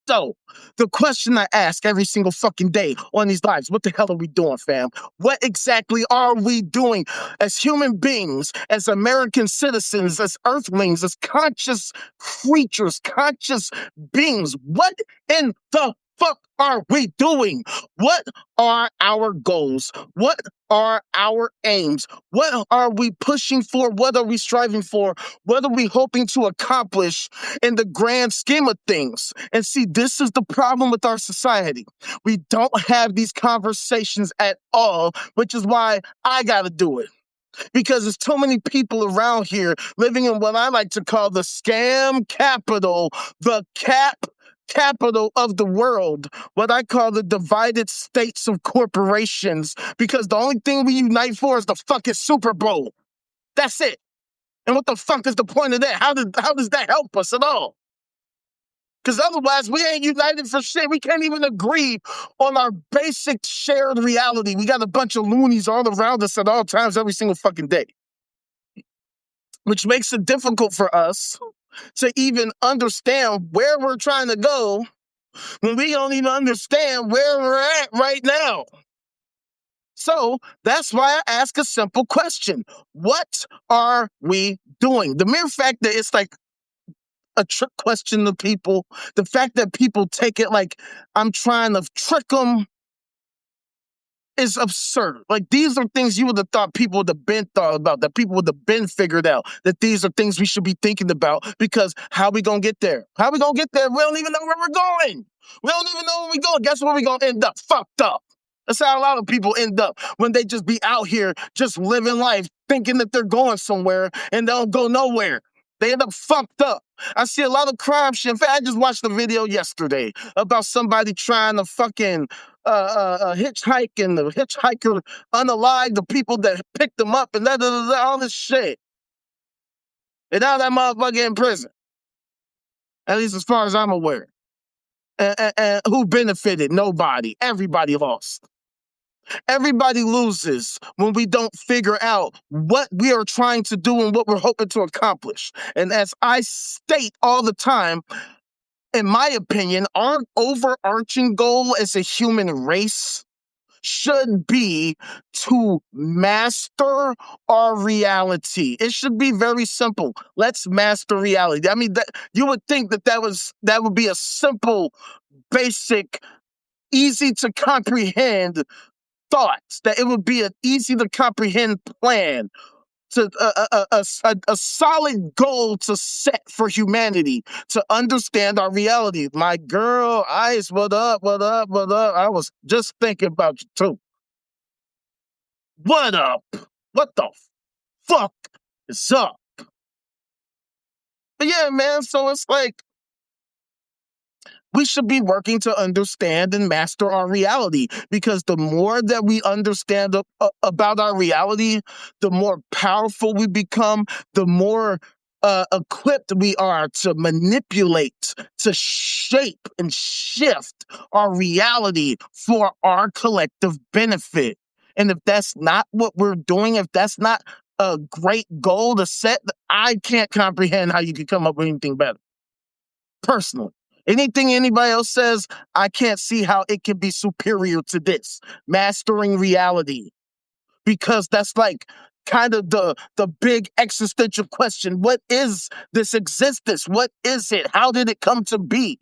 So, the question I ask every single fucking day on these lives, what the hell are we doing, fam? What exactly are we doing as human beings, as American citizens, as earthlings, as conscious creatures, conscious beings? What in the fuck are we doing? What are our goals? What are our aims? What are we pushing for? What are we striving for? What are we hoping to accomplish in the grand scheme of things? And see, this is the problem with our society. We don't have these conversations at all, which is why I got to do it. Because there's too many people around here living in what I like to call the scam capital, the capital of the world, what I call the divided states of corporations, because the only thing we unite for is the fucking Super Bowl. That's it. And what the fuck is the point of that? How does that help us at all? Because otherwise, we ain't united for shit. We can't even agree on our basic shared reality. We got a bunch of loonies all around us at all times, every single fucking day. Which makes it difficult for us to even understand where we're trying to go when we don't even understand where we're at right now. So that's why I ask a simple question. What are we doing? The mere fact that it's like a trick question to people, the fact that people take it like I'm trying to trick them is absurd. Like, these are things you would have thought people would have been thought about, that people would have been figured out, that these are things we should be thinking about, because how we gonna get there? How we gonna get there? We don't even know where we're going. We don't even know where we're going. Guess where we're gonna end up? Fucked up. That's how a lot of people end up when they just be out here just living life, thinking that they're going somewhere and they don't go nowhere. They end up fucked up. I see a lot of crime shit. In fact, I just watched a video yesterday about somebody trying to fucking hitchhike, and the hitchhiker unalived the people that picked them up, and all this shit. And now that motherfucker in prison. At least as far as I'm aware. And who benefited? Nobody. Everybody lost. Everybody loses when we don't figure out what we are trying to do and what we're hoping to accomplish. And as I state all the time, in my opinion, our overarching goal as a human race should be to master our reality. It should be very simple. Let's master reality. I mean, you would think that would be a simple, basic, easy to comprehend thoughts, that it would be an easy to comprehend plan, to a solid goal to set for humanity, to understand our reality. My girl, Ice, what up, what up, what up? I was just thinking about you too. What up? What the fuck is up? But yeah, man, so it's like, we should be working to understand and master our reality, because the more that we understand about our reality, the more powerful we become, the more equipped we are to manipulate, to shape and shift our reality for our collective benefit. And if that's not what we're doing, if that's not a great goal to set, I can't comprehend how you could come up with anything better. Personally. Anything anybody else says, I can't see how it can be superior to this. Mastering reality. Because that's like kind of the big existential question. What is this existence? What is it? How did it come to be?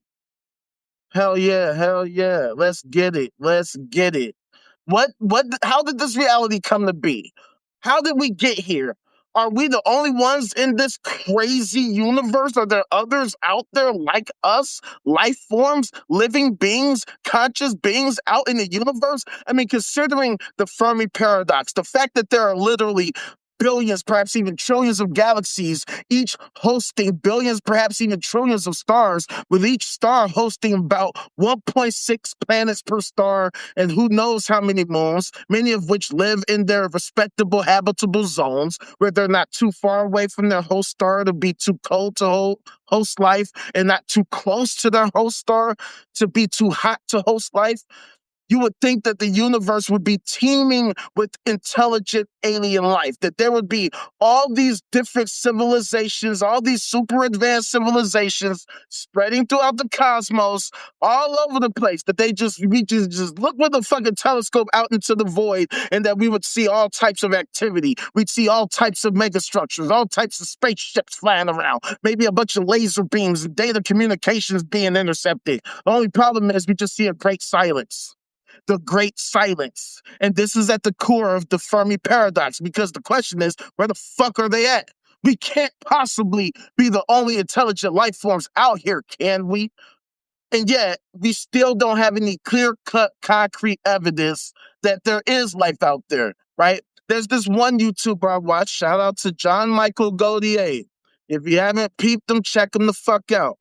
Hell yeah, hell yeah. Let's get it. Let's get it. How did this reality come to be? How did we get here? Are we the only ones in this crazy universe? Are there others out there like us? Life forms, living beings, conscious beings out in the universe? I mean, considering the Fermi paradox, the fact that there are literally billions, perhaps even trillions of galaxies, each hosting billions, perhaps even trillions of stars, with each star hosting about 1.6 planets per star, and who knows how many moons, many of which live in their respectable habitable zones, where they're not too far away from their host star to be too cold to host life, and not too close to their host star to be too hot to host life. you would think that the universe would be teeming with intelligent alien life, that there would be all these different civilizations, all these super advanced civilizations spreading throughout the cosmos, all over the place, that we just look with a fucking telescope out into the void, and that we would see all types of activity. We'd see all types of megastructures, all types of spaceships flying around, maybe a bunch of laser beams and data communications being intercepted. The only problem is we just see a great silence. The great silence. And this is at the core of the Fermi paradox, because the question is, where the fuck are they at? We can't possibly be the only intelligent life forms out here, can we? And yet, we still don't have any clear-cut, concrete evidence that there is life out there, right? There's this one YouTuber I watch, shout out to John Michael Gaudier. If you haven't peeped him, check him the fuck out.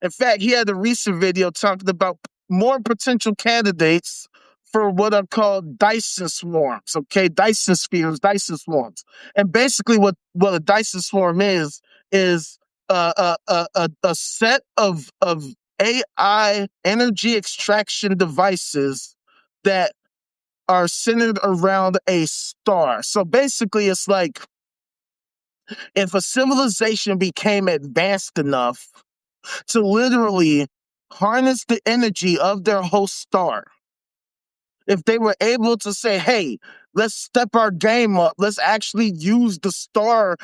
In fact, he had a recent video talking about more potential candidates for what are called Dyson swarms, okay? Dyson spheres, Dyson swarms. And basically what a Dyson swarm is a set of AI energy extraction devices that are centered around a star. So basically it's like if a civilization became advanced enough to literally harness the energy of their host star, if they were able to say, hey, let's step our game up, let's actually use the star,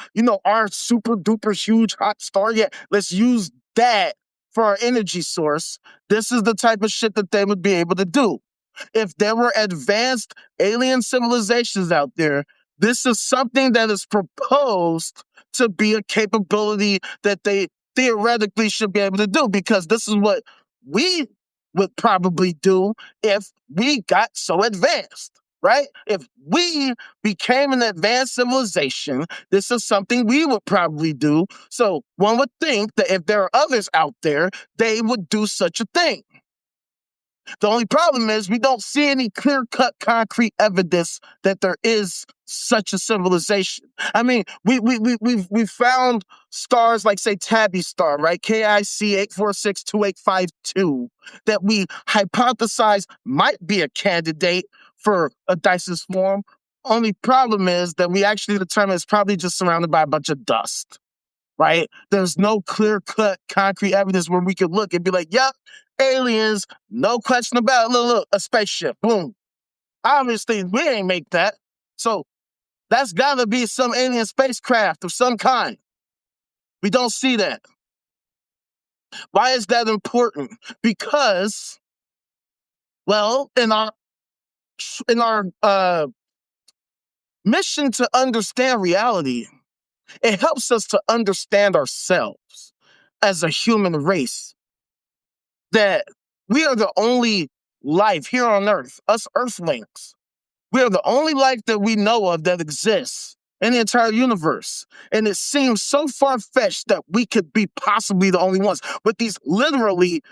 our super duper huge hot star, let's use that for our energy source, this is the type of shit that they would be able to do. If there were advanced alien civilizations out there, this is something that is proposed to be a capability that they theoretically should be able to do, because this is what we would probably do if we got so advanced, right? If we became an advanced civilization, this is something we would probably do. So one would think that if there are others out there, they would do such a thing. The only problem is we don't see any clear-cut, concrete evidence that there is such a civilization. I mean, we've found stars like, say, Tabby Star, right? KIC 8462852, that we hypothesize might be a candidate for a Dyson swarm. Only problem is that we actually determine it's probably just surrounded by a bunch of dust. Right? There's no clear-cut, concrete evidence where we could look and be like, yep, aliens, no question about it. Look, a spaceship, boom. Obviously, we ain't make that. So that's gotta be some alien spacecraft of some kind. We don't see that. Why is that important? Because, well, in our mission to understand reality, it helps us to understand ourselves as a human race, that we are the only life here on Earth, us Earthlings. We are the only life that we know of that exists in the entire universe. And it seems so far-fetched that we could be possibly the only ones, with these literally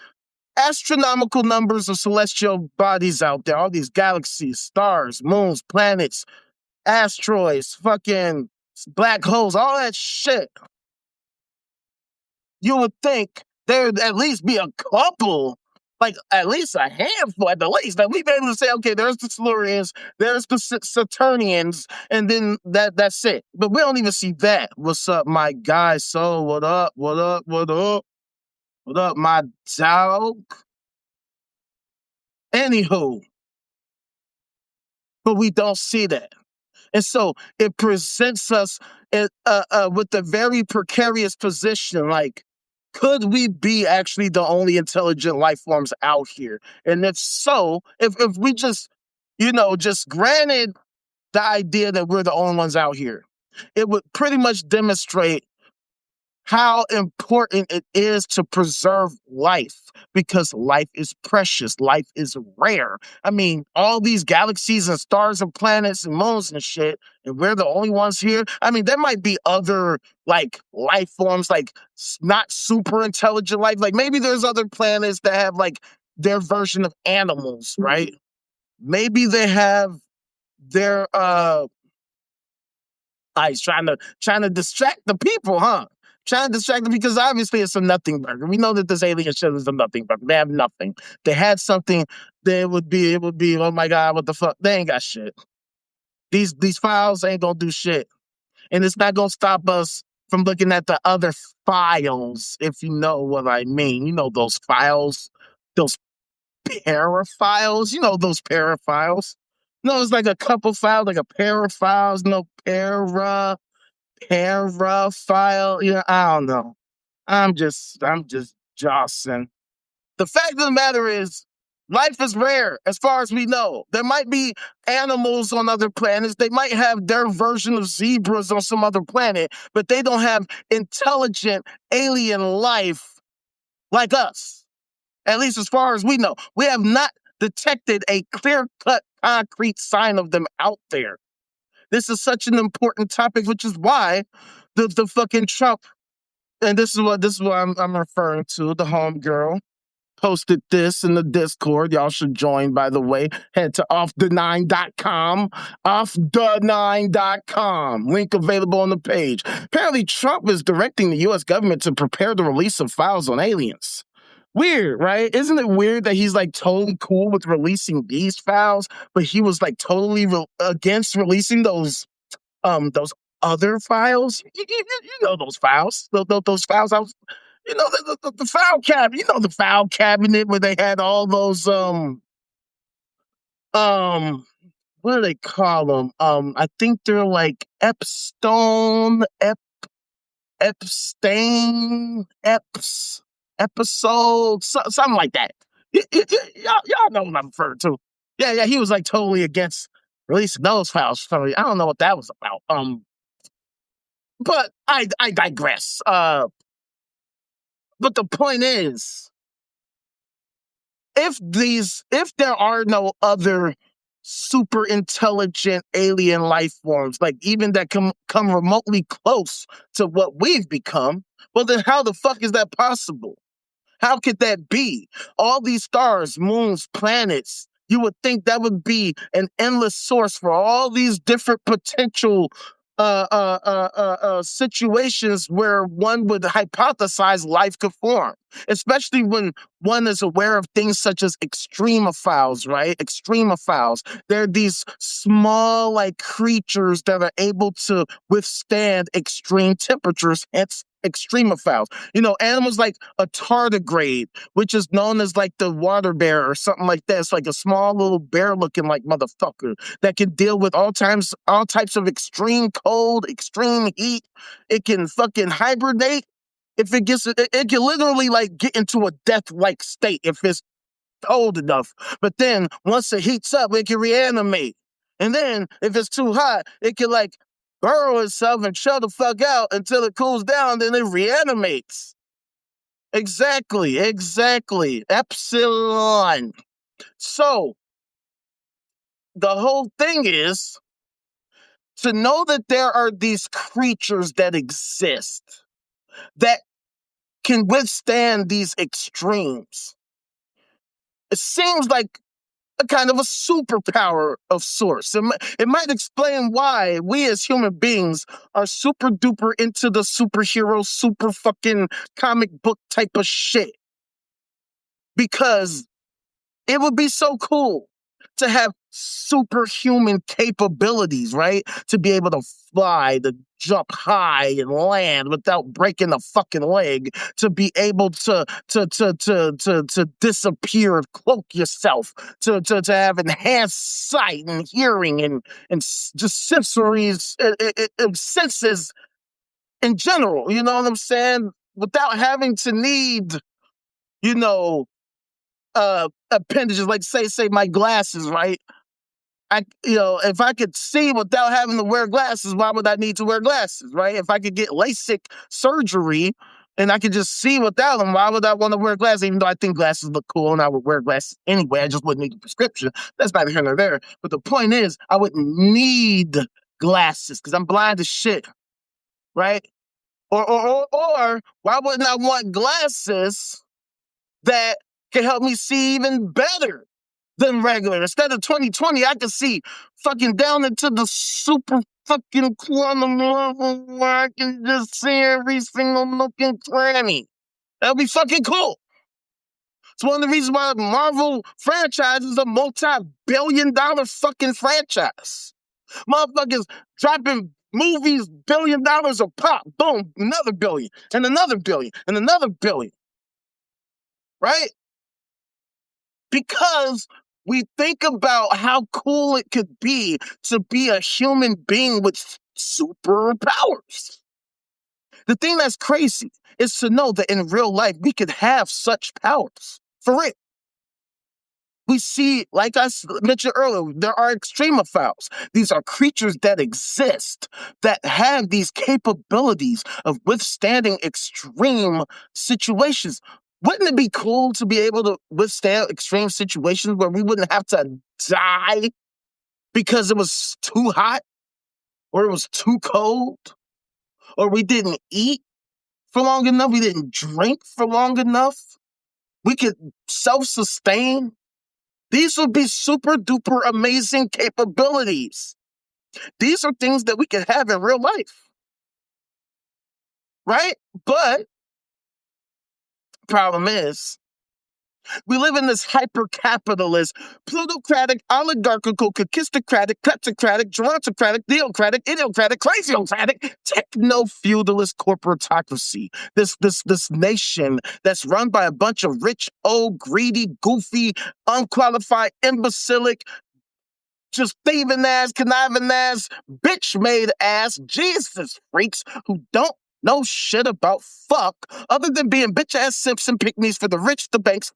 astronomical numbers of celestial bodies out there, all these galaxies, stars, moons, planets, asteroids, fucking black holes, all that shit. You would think there'd at least be a couple, like at least a handful at the least, that we'd be able to say, okay, there's the Silurians, there's the Saturnians, and then that's it. But we don't even see that. What's up, my guy? So what up? What up? What up? What up, my dog? Anywho, but we don't see that. And so it presents us with a very precarious position. Like, could we be actually the only intelligent life forms out here? And if so, if we just, just granted the idea that we're the only ones out here, it would pretty much demonstrate how important it is to preserve life, because life is precious, life is rare. I mean, all these galaxies and stars and planets and moons and shit, and we're the only ones here. I mean, there might be other like life forms, like not super intelligent life. Like maybe there's other planets that have like their version of animals, right? Maybe they have their he's trying to distract the people, huh? Trying to distract them, because obviously it's a nothing burger. We know that this alien shit is a nothing burger. They have nothing. They had something it would be, oh my God, what the fuck? They ain't got shit. These files ain't gonna do shit. And it's not gonna stop us from looking at the other files, if you know what I mean. You know those files, those parafiles. You know those parafiles. No, it's like a couple files, like a pair of files. No parafile. You know, I don't know. I'm just jossing. The fact of the matter is, life is rare as far as we know. There might be animals on other planets. They might have their version of zebras on some other planet, but they don't have intelligent alien life like us. At least as far as we know. We have not detected a clear-cut, concrete sign of them out there. This is such an important topic, which is why the fucking Trump, and this is what I'm referring to, the homegirl posted this in the Discord. Y'all should join, by the way. Head to offtheNine.com. OfftheNine.com. Link available on the page. Apparently, Trump is directing the U.S. government to prepare the release of files on aliens. Weird, right? Isn't it weird that he's like totally cool with releasing these files, but he was like totally against releasing those other files? You know those files. Those files I was, you know, the file cabinet, you know, the file cabinet where they had all those, what do they call them? I think they're like Epstein, episode, something like that. Y'all know what I'm referring to. Yeah, he was like totally against releasing those files. I don't know what that was about. But I digress. But the point is, if there are no other super intelligent alien life forms, like even that come remotely close to what we've become, well then how the fuck is that possible? How could that be? All these stars, moons, planets, you would think that would be an endless source for all these different potential situations where one would hypothesize life could form, especially when one is aware of things such as extremophiles, right? Extremophiles. They're these small, like, creatures that are able to withstand extreme temperatures, hence extremophiles. You know, animals like a tardigrade, which is known as like the water bear or something like that. It's like a small little bear looking like motherfucker that can deal with all types of extreme cold, extreme heat. It can fucking hibernate. If it gets, it can literally like get into a death-like state if it's cold enough. But then once it heats up, it can reanimate. And then if it's too hot, it can like burrow itself and chill the fuck out until it cools down, then it reanimates. Exactly. Epsilon. So the whole thing is to know that there are these creatures that exist that can withstand these extremes. It seems like a kind of a superpower of sorts. It might explain why we as human beings are super duper into the superhero, super fucking comic book type of shit. Because it would be so cool to have superhuman capabilities, right? To be able to fly, to jump high and land without breaking a fucking leg, to be able to disappear and cloak yourself, to have enhanced sight and hearing and just senses in general. You know what I'm saying? Without having to need, you know, appendages, like say my glasses, right? If I could see without having to wear glasses, why would I need to wear glasses, right? If I could get LASIK surgery and I could just see without them, why would I want to wear glasses? Even though I think glasses look cool and I would wear glasses anyway, I just wouldn't need a prescription. That's neither here nor there. But the point is, I wouldn't need glasses because I'm blind as shit, right? Or why wouldn't I want glasses that can help me see even better than regular? Instead of 20/20, I can see fucking down into the super fucking quantum level where I can just see every single nook and cranny. That'd be fucking cool. It's one of the reasons why the Marvel franchise is a multi-billion-dollar fucking franchise. Motherfuckers dropping movies $1 billion a pop. Boom, another billion, and another billion, and another billion. Right? Because we think about how cool it could be to be a human being with superpowers. The thing that's crazy is to know that in real life, we could have such powers. For real. We see, like I mentioned earlier, there are extremophiles. These are creatures that exist, that have these capabilities of withstanding extreme situations. Wouldn't it be cool to be able to withstand extreme situations where we wouldn't have to die because it was too hot, or it was too cold, or we didn't eat for long enough, we didn't drink for long enough, we could self-sustain? These would be super duper amazing capabilities. These are things that we can have in real life, right? But problem is, we live in this hyper-capitalist, plutocratic, oligarchical, kakistocratic, kleptocratic, gerontocratic, theocratic, idiocratic, craziocratic, techno-feudalist corporatocracy. This nation that's run by a bunch of rich, old, greedy, goofy, unqualified, imbecilic, just thieving ass, conniving ass, bitch made ass, Jesus freaks who don't know shit about fuck other than being bitch ass simps and pygmies for the rich, the banks,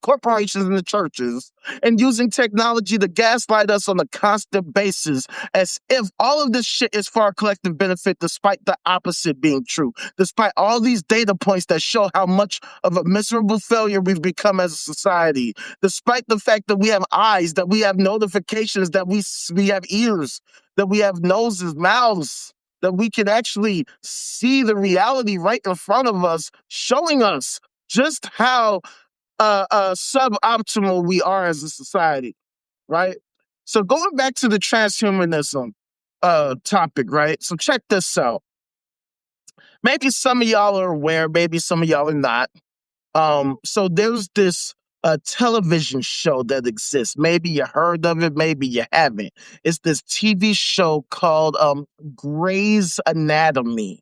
corporations, and the churches, and using technology to gaslight us on a constant basis as if all of this shit is for our collective benefit, despite the opposite being true, despite all these data points that show how much of a miserable failure we've become as a society, despite the fact that we have eyes, that we have notifications, that we have ears, that we have noses, mouths, that we can actually see the reality right in front of us, showing us just how suboptimal we are as a society, right? So going back to the transhumanism topic, right? So check this out. Maybe some of y'all are aware, maybe some of y'all are not. So there's this television show that exists. Maybe you heard of it, maybe you haven't. It's this TV show called Grey's Anatomy.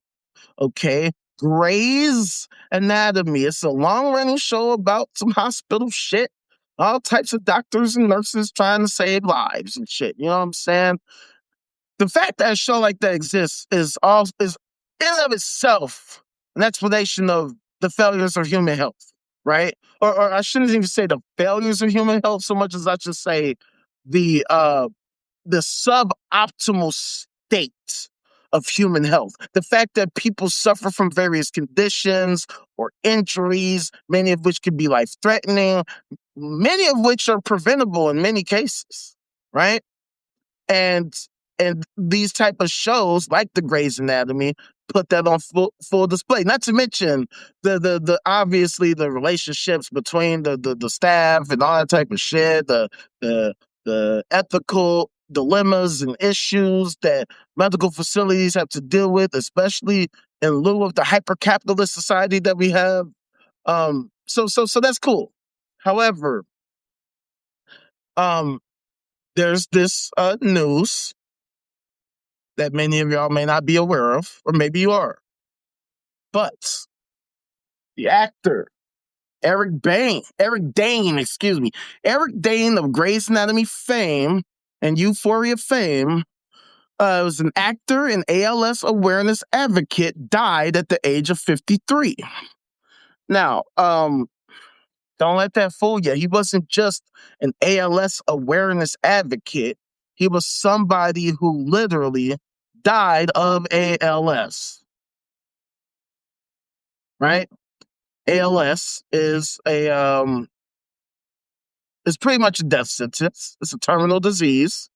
Okay, Grey's Anatomy. It's a long-running show about some hospital shit. All types of doctors and nurses trying to save lives and shit. You know what I'm saying? The fact that a show like that exists is in and of itself an explanation of the failures of human health, right? Or I shouldn't even say the failures of human health so much as I should say the suboptimal state of human health. The fact that people suffer from various conditions or injuries, many of which can be life-threatening, many of which are preventable in many cases, right? And these type of shows like the Grey's Anatomy put that on full display. Not to mention the obviously the relationships between the staff and all that type of shit, the ethical dilemmas and issues that medical facilities have to deal with, especially in lieu of the hyper-capitalist society that we have. So that's cool. However, there's this news that many of y'all may not be aware of, or maybe you are. But the actor Eric Dane, Eric Dane of Grey's Anatomy fame and Euphoria fame, was an actor and ALS awareness advocate, died at the age of 53. Now, don't let that fool you. He wasn't just an ALS awareness advocate. He was somebody who literally died of ALS, right? ALS is is pretty much a death sentence. It's a terminal disease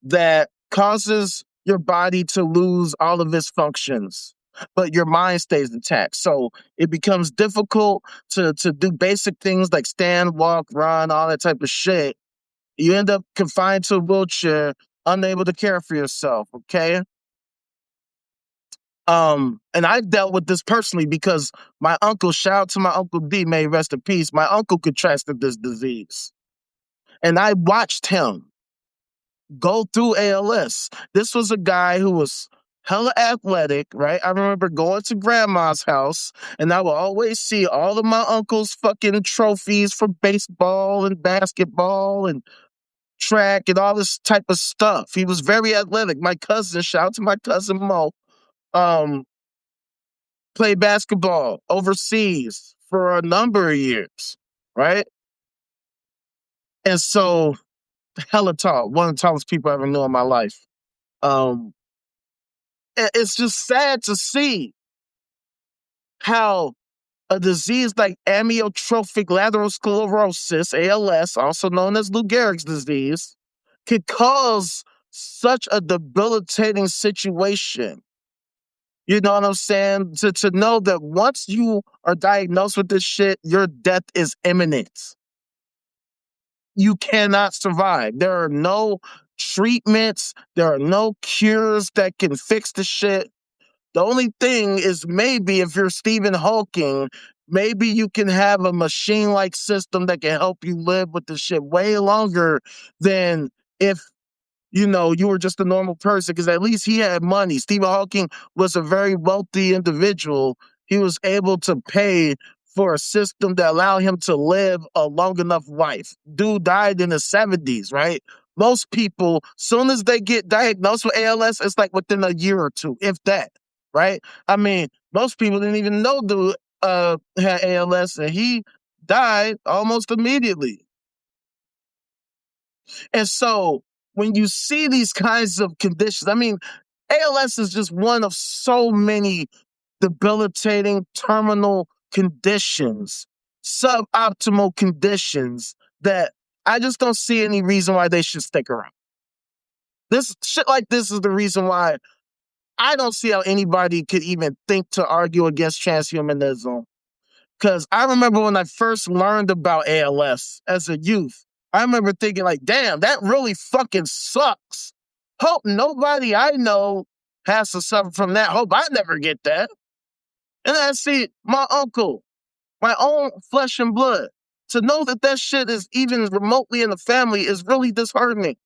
that causes your body to lose all of its functions, but your mind stays intact. So it becomes difficult to do basic things like stand, walk, run, all that type of shit. You end up confined to a wheelchair, unable to care for yourself, okay? And I dealt with this personally because my uncle, shout out to my Uncle D, may he rest in peace, my uncle contracted this disease. And I watched him go through ALS. This was a guy who was hella athletic, right? I remember going to grandma's house and I would always see all of my uncle's fucking trophies for baseball and basketball and track and all this type of stuff. He was very athletic. My cousin, shout out to my cousin Mo, um, played basketball overseas for a number of years, right? And so, hella tall, one of the tallest people I ever knew in my life. Um, it's just sad to see how a disease like amyotrophic lateral sclerosis, ALS, also known as Lou Gehrig's disease, could cause such a debilitating situation. You know what I'm saying? To know that once you are diagnosed with this shit, your death is imminent. You cannot survive. There are no treatments, there are no cures that can fix the shit. The only thing is maybe if you're Stephen Hawking, maybe you can have a machine-like system that can help you live with the shit way longer than if you were just a normal person, because at least he had money. Stephen Hawking was a very wealthy individual. He was able to pay for a system that allowed him to live a long enough life. Dude died in the 70s, right? Most people, soon as they get diagnosed with ALS, it's like within a year or two, if that, right? I mean, most people didn't even know dude had ALS, and he died almost immediately. And so when you see these kinds of conditions, I mean, ALS is just one of so many debilitating terminal conditions, suboptimal conditions that I just don't see any reason why they should stick around. This shit like this is the reason why I don't see how anybody could even think to argue against transhumanism. Because I remember when I first learned about ALS as a youth, I remember thinking like, damn, that really fucking sucks. Hope nobody I know has to suffer from that. Hope I never get that. And I see my uncle, my own flesh and blood. To know that that shit is even remotely in the family is really disheartening.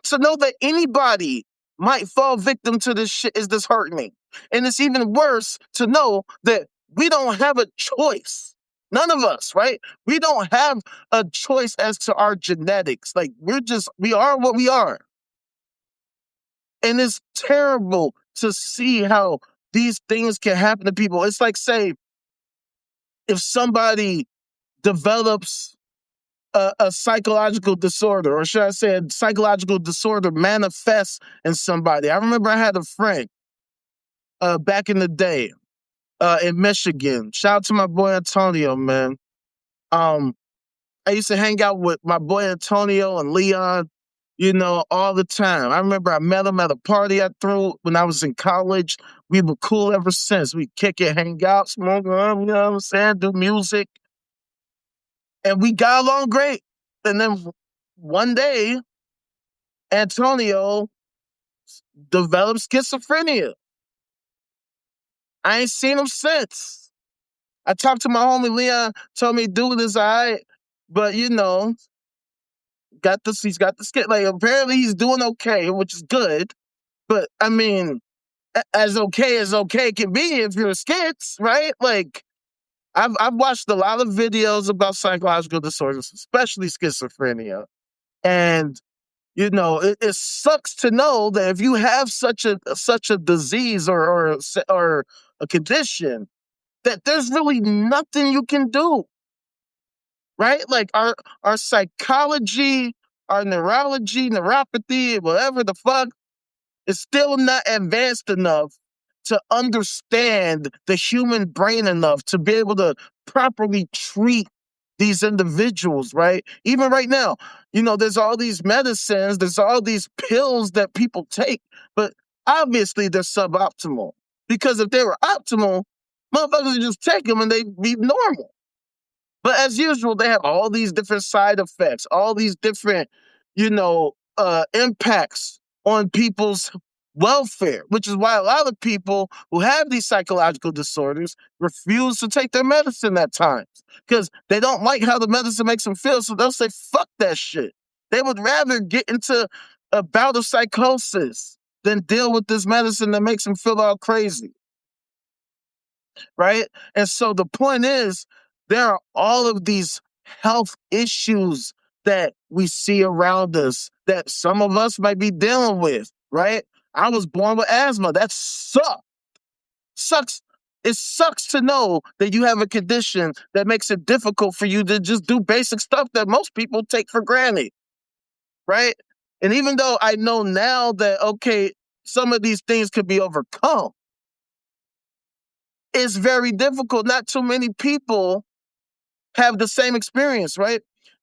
To know that anybody might fall victim to this shit is disheartening. And it's even worse to know that we don't have a choice. None of us, right? We don't have a choice as to our genetics. Like, we are what we are. And it's terrible to see how these things can happen to people. It's like, say, if somebody develops a psychological disorder, or should I say a psychological disorder manifests in somebody. I remember I had a friend back in the day in Michigan. Shout out to my boy Antonio, man. I used to hang out with my boy Antonio and Leon, all the time. I remember I met him at a party I threw when I was in college. We were cool ever since. We kick it, hang out, smoke, you know what I'm saying, do music. And we got along great. And then one day, Antonio developed schizophrenia. I ain't seen him since. I talked to my homie Leon, told me dude is all right, but he's got the skit. Like, apparently he's doing okay, which is good. But I mean, as okay can be if you're skits, right? Like, I've watched a lot of videos about psychological disorders, especially schizophrenia. And it sucks to know that if you have such a disease or a condition, that there's really nothing you can do, right? Like our psychology, our neurology, neuropathy, whatever the fuck, is still not advanced enough to understand the human brain enough to be able to properly treat these individuals, right? Even right now, there's all these medicines, there's all these pills that people take, but obviously they're suboptimal. Because if they were optimal, motherfuckers would just take them and they'd be normal. But as usual, they have all these different side effects, all these different, impacts on people's welfare, which is why a lot of people who have these psychological disorders refuse to take their medicine at times because they don't like how the medicine makes them feel. So they'll say, fuck that shit. They would rather get into a bout of psychosis than deal with this medicine that makes them feel all crazy. Right? And so the point is, there are all of these health issues that we see around us that some of us might be dealing with, right? I was born with asthma. That sucks. Sucks. It sucks to know that you have a condition that makes it difficult for you to just do basic stuff that most people take for granted, right? And even though I know now that, okay, some of these things could be overcome, it's very difficult. Not too many people have the same experience, right?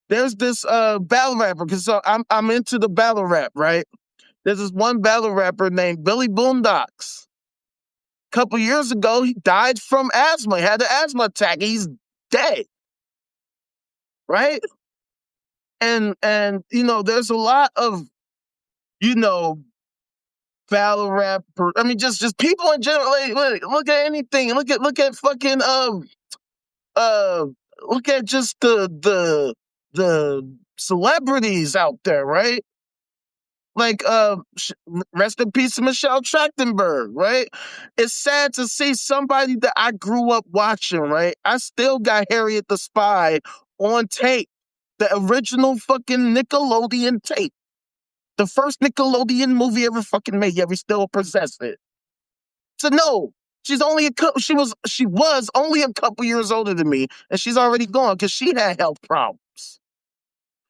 There's this battle rapper, because I'm into the battle rap, right? There's this one battle rapper named Billy Boondocks. A couple years ago, he died from asthma. He had an asthma attack. He's dead, right? And there's a lot of you know battle rapper. I mean, just people in general. Like, look at anything. Look at fucking uh look at just the celebrities out there, right? Like rest in peace to Michelle Trachtenberg, right? It's sad to see somebody that I grew up watching, right? I still got Harriet the Spy on tape, the original fucking Nickelodeon tape, the first Nickelodeon movie ever fucking made. Yeah, we still possess it. So no, she was only a couple years older than me, and she's already gone because she had health problems.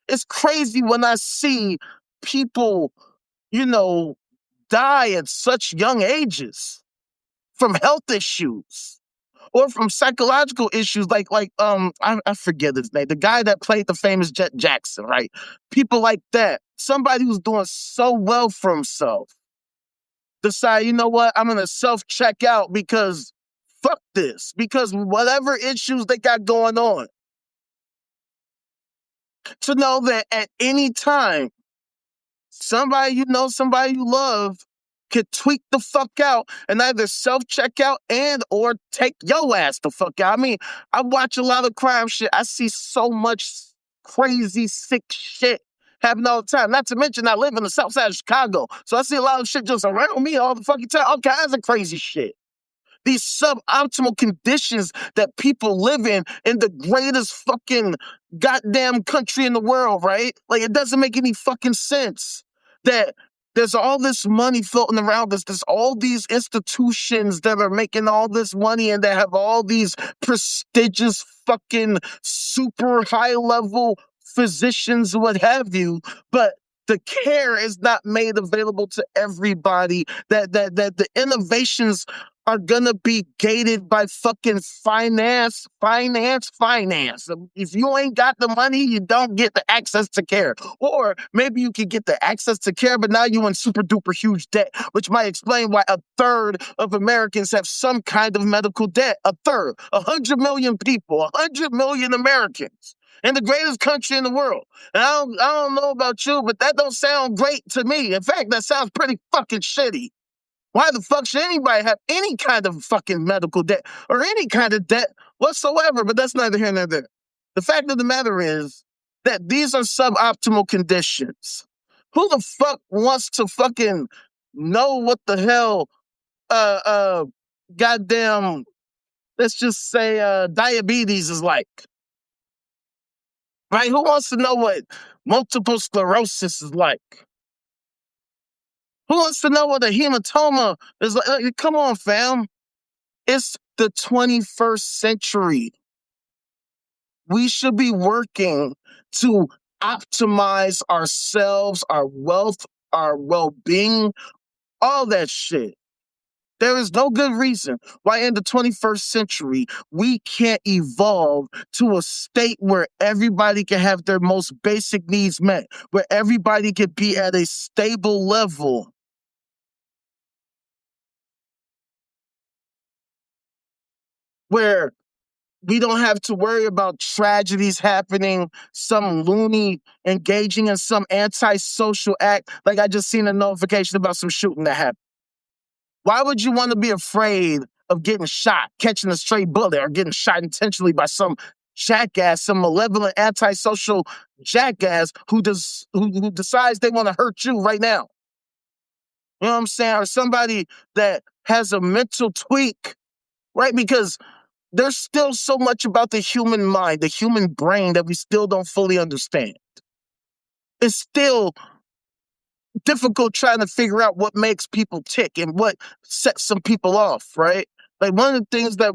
It's crazy when I see people, you know, die at such young ages from health issues or from psychological issues I forget his name, the guy that played the famous Jet Jackson, right? People like that. Somebody who's doing so well for himself decide, you know what, I'm gonna self-check out because fuck this. Because whatever issues they got going on. To know that at any time, somebody you know, somebody you love could tweak the fuck out and either self-check out and or take your ass the fuck out. I mean, I watch a lot of crime shit. I see so much crazy, sick shit happening all the time. Not to mention I live in the south side of Chicago. So I see a lot of shit just around me all the fucking time. All kinds of crazy shit. These suboptimal conditions that people live in the greatest fucking goddamn country in the world, right? Like, it doesn't make any fucking sense that there's all this money floating around us. There's all these institutions that are making all this money and that have all these prestigious fucking super high level physicians, what have you, but the care is not made available to everybody. That the innovations are gonna be gated by fucking finance. If you ain't got the money, you don't get the access to care. Or maybe you can get the access to care, but now you're in super duper huge debt, which might explain why a third of Americans have some kind of medical debt. A third, 100 million people, 100 million Americans in the greatest country in the world. And I don't know about you, but that don't sound great to me. In fact, that sounds pretty fucking shitty. Why the fuck should anybody have any kind of fucking medical debt or any kind of debt whatsoever? But that's neither here nor there. The fact of the matter is that these are suboptimal conditions. Who the fuck wants to fucking know what the hell, goddamn, let's just say, diabetes is like? Right? Who wants to know what multiple sclerosis is like? Who wants to know what a hematoma is like? Come on, fam. It's the 21st century. We should be working to optimize ourselves, our wealth, our well-being, all that shit. There is no good reason why in the 21st century we can't evolve to a state where everybody can have their most basic needs met, where everybody can be at a stable level. Where we don't have to worry about tragedies happening, some loony engaging in some antisocial act. Like I just seen a notification about some shooting that happened. Why would you want to be afraid of getting shot, catching a stray bullet, or getting shot intentionally by some jackass, some malevolent, antisocial jackass who decides they want to hurt you right now? You know what I'm saying? Or somebody that has a mental tweak, right? Because there's still so much about the human mind, the human brain that we still don't fully understand. It's still difficult trying to figure out what makes people tick and what sets some people off, right? Like one of the things that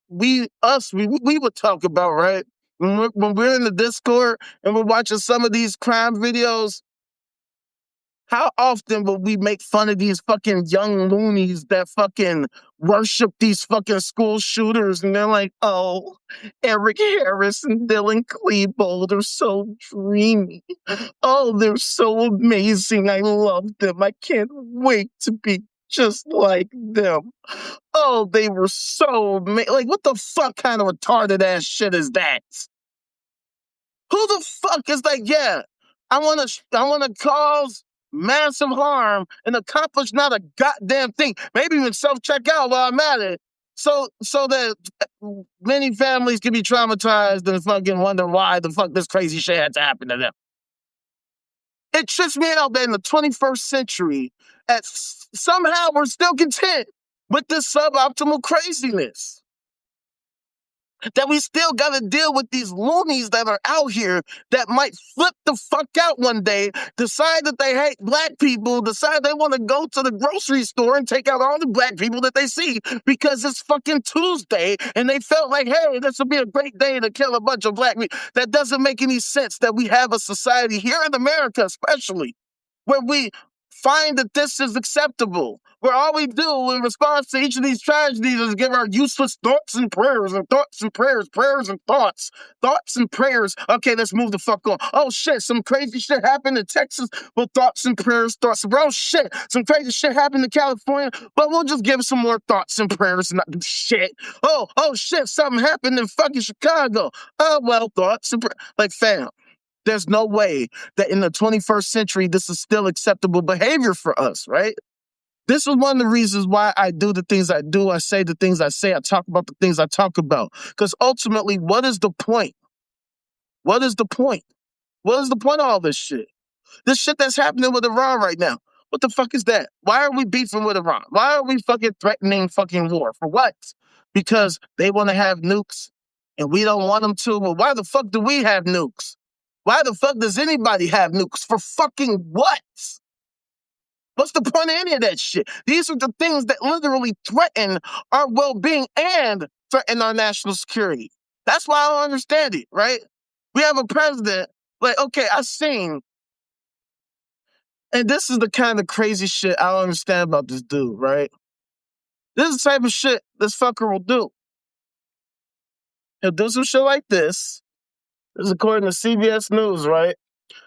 we would talk about, right? When we're in the Discord and we're watching some of these crime videos, how often will we make fun of these fucking young loonies that fucking worship these fucking school shooters? And they're like, oh, Eric Harris and Dylan Klebold are so dreamy. Oh, they're so amazing. I love them. I can't wait to be just like them. Oh, they were so like, what the fuck kind of retarded ass shit is that? Who the fuck is like, yeah, I wanna cause massive harm and accomplish not a goddamn thing. Maybe even self-check out while I'm at it. So that many families can be traumatized and fucking wonder why the fuck this crazy shit had to happen to them. It trips me out that in the 21st century, somehow we're still content with this suboptimal craziness. That we still got to deal with these loonies that are out here that might flip the fuck out one day, decide that they hate black people, decide they want to go to the grocery store and take out all the black people that they see because it's fucking Tuesday and they felt like, hey, this would be a great day to kill a bunch of black people. That doesn't make any sense that we have a society here in America, especially, where we find that this is acceptable, where all we do in response to each of these tragedies is give our useless thoughts and prayers and thoughts and prayers, prayers and thoughts and prayers. Okay, let's move the fuck on. Oh shit, some crazy shit happened in Texas. Well, thoughts and prayers, thoughts. Oh shit, some crazy shit happened in California, but we'll just give some more thoughts and prayers and not do shit. Oh shit, something happened in fucking Chicago. Oh well, thoughts and prayers. Like, fam, there's no way that in the 21st century, this is still acceptable behavior for us, right? This is one of the reasons why I do the things I do. I say the things I say. I talk about the things I talk about. Because ultimately, what is the point? What is the point? What is the point of all this shit? This shit that's happening with Iran right now. What the fuck is that? Why are we beefing with Iran? Why are we fucking threatening fucking war? For what? Because they want to have nukes and we don't want them to. Well, why the fuck do we have nukes? Why the fuck does anybody have nukes? For fucking what? What's the point of any of that shit? These are the things that literally threaten our well-being and threaten our national security. That's why I don't understand it, right? We have a president, like, okay, I've seen, and this is the kind of crazy shit I don't understand about this dude, right? This is the type of shit this fucker will do. He'll do some shit like this. This is according to CBS News, right?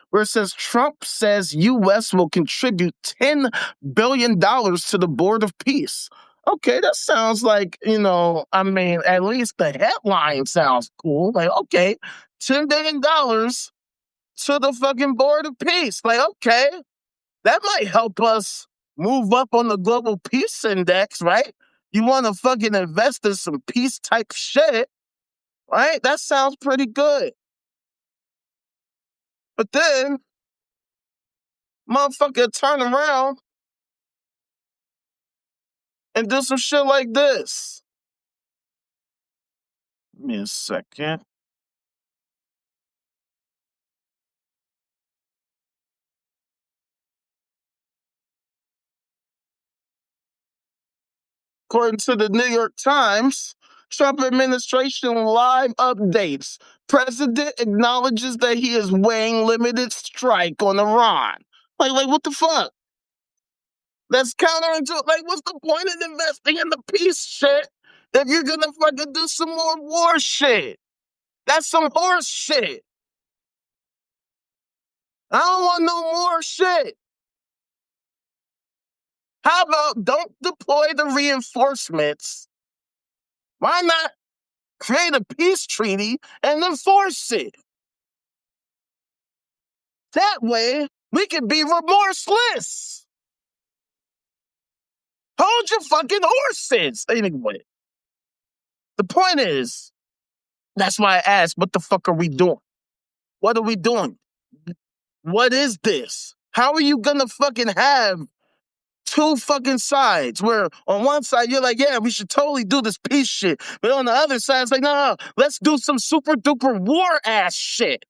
Where it says Trump says U.S. will contribute $10 billion to the Board of Peace. Okay, that sounds like, I mean, at least the headline sounds cool. Like, okay, $10 billion to the fucking Board of Peace. Like, okay, that might help us move up on the global peace index, right? You want to fucking invest in some peace type shit, right? That sounds pretty good. But then, motherfucker turn around and do some shit like this. Give me a second. According to the New York Times, Trump administration live updates. President acknowledges that he is weighing limited strike on Iran. Like what the fuck? That's counterintuitive. Like, what's the point of investing in the peace shit if you're gonna fucking do some more war shit? That's some horse shit. I don't want no more shit. How about don't deploy the reinforcements? Why not create a peace treaty and enforce it? That way, we can be remorseless. Hold your fucking horses. Anyway, the point is, that's why I asked, what the fuck are we doing? What are we doing? What is this? How are you gonna fucking have two fucking sides where on one side you're like, yeah, we should totally do this peace shit. But on the other side, it's like, no, let's do some super duper war ass shit.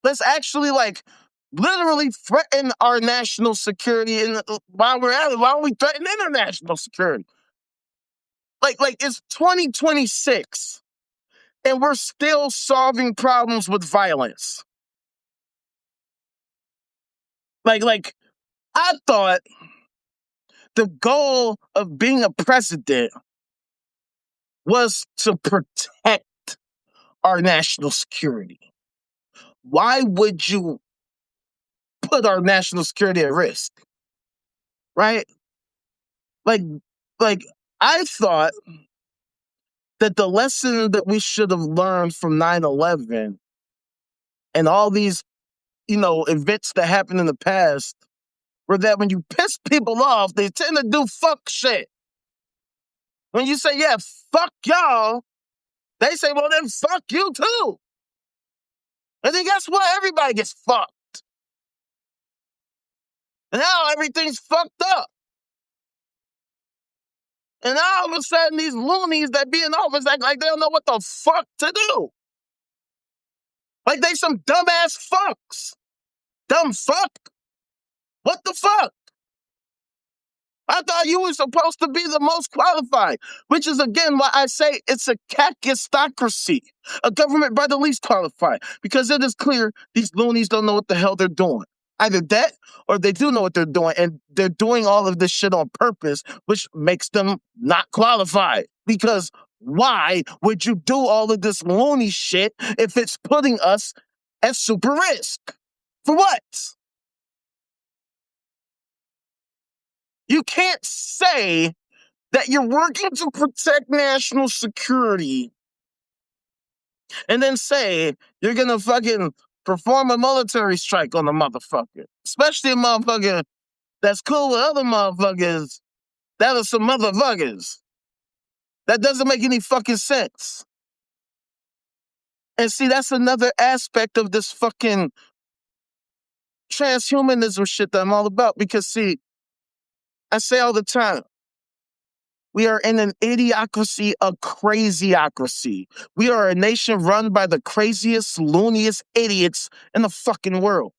Let's actually like literally threaten our national security. And while we're at it, why don't we threaten international security? Like it's 2026 and we're still solving problems with violence. Like I thought the goal of being a president was to protect our national security. Why would you put our national security at risk? Right? Like I thought that the lesson that we should have learned from 9/11 and all these, events that happened in the past were that when you piss people off, they tend to do fuck shit. When you say, yeah, fuck y'all, they say, well, then fuck you too. And then guess what? Everybody gets fucked. And now everything's fucked up. And now all of a sudden, these loonies that be in office act like they don't know what the fuck to do. Like they some dumbass fucks. Dumb fuck. What the fuck? I thought you were supposed to be the most qualified, which is, again, why I say it's a kakistocracy, a government by the least qualified, because it is clear these loonies don't know what the hell they're doing. Either that or they do know what they're doing, and they're doing all of this shit on purpose, which makes them not qualified. Because why would you do all of this loony shit if it's putting us at super risk? For what? You can't say that you're working to protect national security and then say you're going to fucking perform a military strike on the motherfucker. Especially a motherfucker that's cool with other motherfuckers that are some motherfuckers. That doesn't make any fucking sense. And see, that's another aspect of this fucking transhumanism shit that I'm all about. Because see, I say all the time, we are in an idiocracy, a crazyocracy. We are a nation run by the craziest, looniest idiots in the fucking world.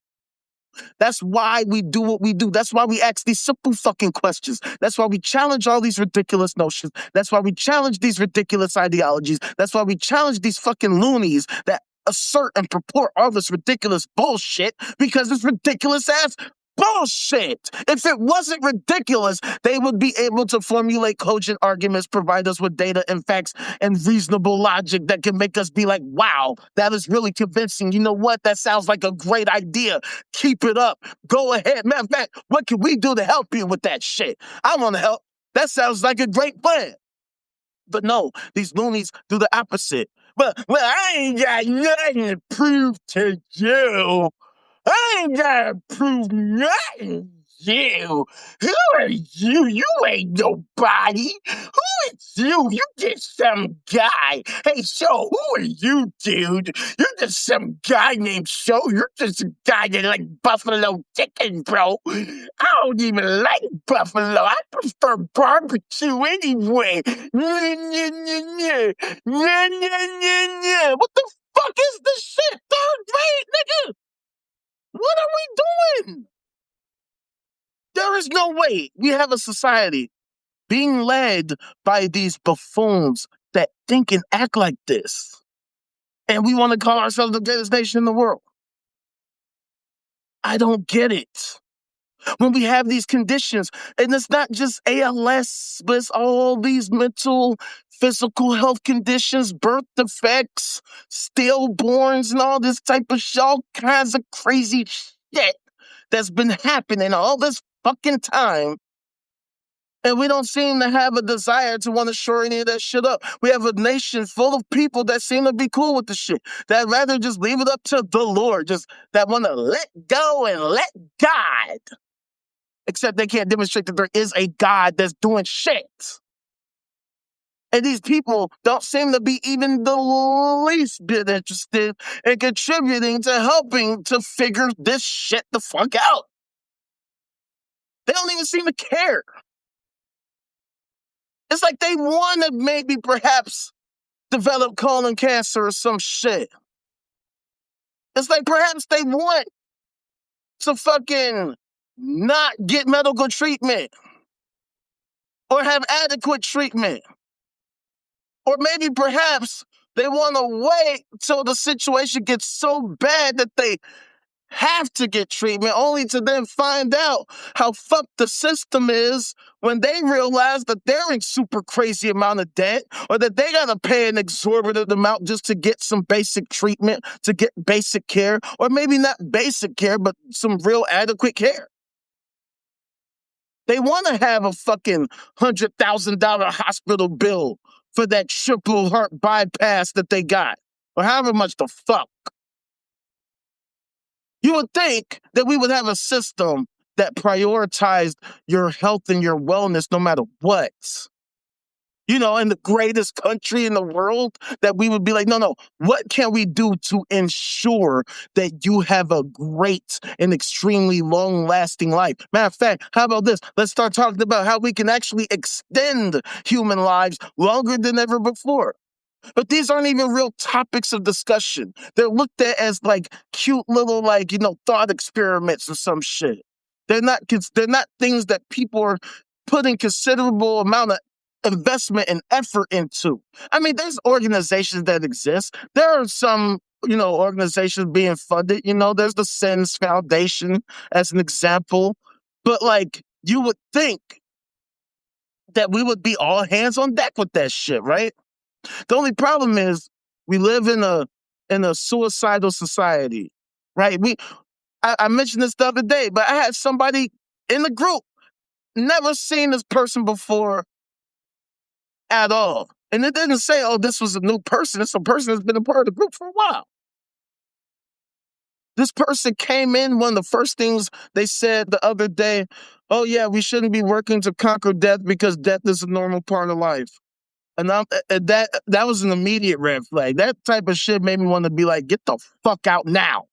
That's why we do what we do. That's why we ask these simple fucking questions. That's why we challenge all these ridiculous notions. That's why we challenge these ridiculous ideologies. That's why we challenge these fucking loonies that assert and purport all this ridiculous bullshit, because it's ridiculous ass bullshit. If it wasn't ridiculous, they would be able to formulate cogent arguments, provide us with data and facts and reasonable logic that can make us be like, wow, that is really convincing. You know what? That sounds like a great idea. Keep it up. Go ahead. Matter of fact, what can we do to help you with that shit? I want to help. That sounds like a great plan. But no, these loonies do the opposite. Well, I ain't got nothing to prove to you. I ain't gotta prove nothing. You. Who are you? You ain't nobody. Who is you? You just some guy. Hey, so who are you, dude? You're just some guy named So. You're just a guy that like buffalo chicken, bro. I don't even like buffalo. I prefer barbecue anyway. What the fuck is this shit? Third grade, nigga? What are we doing? There is no way we have a society being led by these buffoons that think and act like this. And we want to call ourselves the greatest nation in the world. I don't get it. When we have these conditions, and it's not just ALS, but it's all these mental, physical health conditions, birth defects, stillborns, and all this type of shit, all kinds of crazy shit that's been happening all this fucking time. And we don't seem to have a desire to want to shore any of that shit up. We have a nation full of people that seem to be cool with the shit, that rather just leave it up to the Lord, just that want to let go and let God. except they can't demonstrate that there is a God that's doing shit. And these people don't seem to be even the least bit interested in contributing to helping to figure this shit the fuck out. They don't even seem to care. It's like they want to maybe perhaps develop colon cancer or some shit. It's like perhaps they want to fucking not get medical treatment or have adequate treatment. Or maybe perhaps they want to wait till the situation gets so bad that they have to get treatment, only to then find out how fucked the system is when they realize that they're in super crazy amount of debt, or that they gotta pay an exorbitant amount just to get some basic treatment, to get basic care, or maybe not basic care, but some real adequate care. They want to have a fucking $100,000 hospital bill for that triple heart bypass that they got, or however much the fuck. You would think that we would have a system that prioritized your health and your wellness no matter what. You know, in the greatest country in the world, that we would be like, no, what can we do to ensure that you have a great and extremely long-lasting life? Matter of fact, how about this? Let's start talking about how we can actually extend human lives longer than ever before. But these aren't even real topics of discussion. They're looked at as like cute little, like, thought experiments or some shit. They're not things that people are putting considerable amount of investment and effort into. I mean, there's organizations that exist. There are some, organizations being funded. There's the SENS Foundation as an example. But like, you would think that we would be all hands on deck with that shit, right? The only problem is we live in a suicidal society, right? I mentioned this the other day, but I had somebody in the group, never seen this person before at all. And it didn't say, oh, this was a new person. It's a person that's been a part of the group for a while. This person came in, one of the first things they said the other day, oh yeah, we shouldn't be working to conquer death because death is a normal part of life. And that was an immediate red flag. That type of shit made me want to be like, get the fuck out now.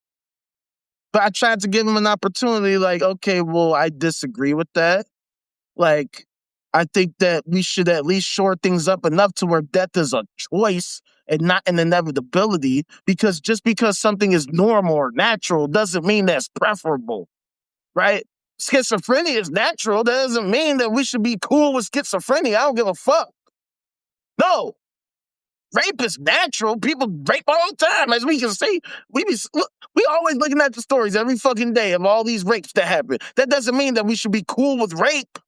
But I tried to give him an opportunity, like, okay, well, I disagree with that. Like, I think that we should at least shore things up enough to where death is a choice and not an inevitability, because just because something is normal or natural doesn't mean that's preferable, right? Schizophrenia is natural. That doesn't mean that we should be cool with schizophrenia. I don't give a fuck. No. Rape is natural. People rape all the time, as we can see. We always looking at the stories every fucking day of all these rapes that happen. That doesn't mean that we should be cool with rape.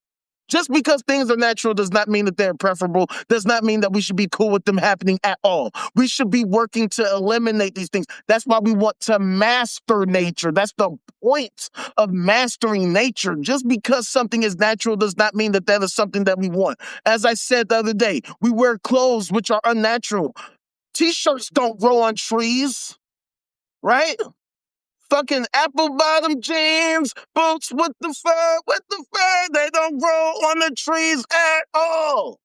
Just because things are natural does not mean that they're preferable, does not mean that we should be cool with them happening at all. We should be working to eliminate these things. That's why we want to master nature. That's the point of mastering nature. Just because something is natural does not mean that that is something that we want. As I said the other day, we wear clothes which are unnatural. T-shirts don't grow on trees, right? Fucking apple bottom jeans, boots with the fur, they don't grow on the trees at all.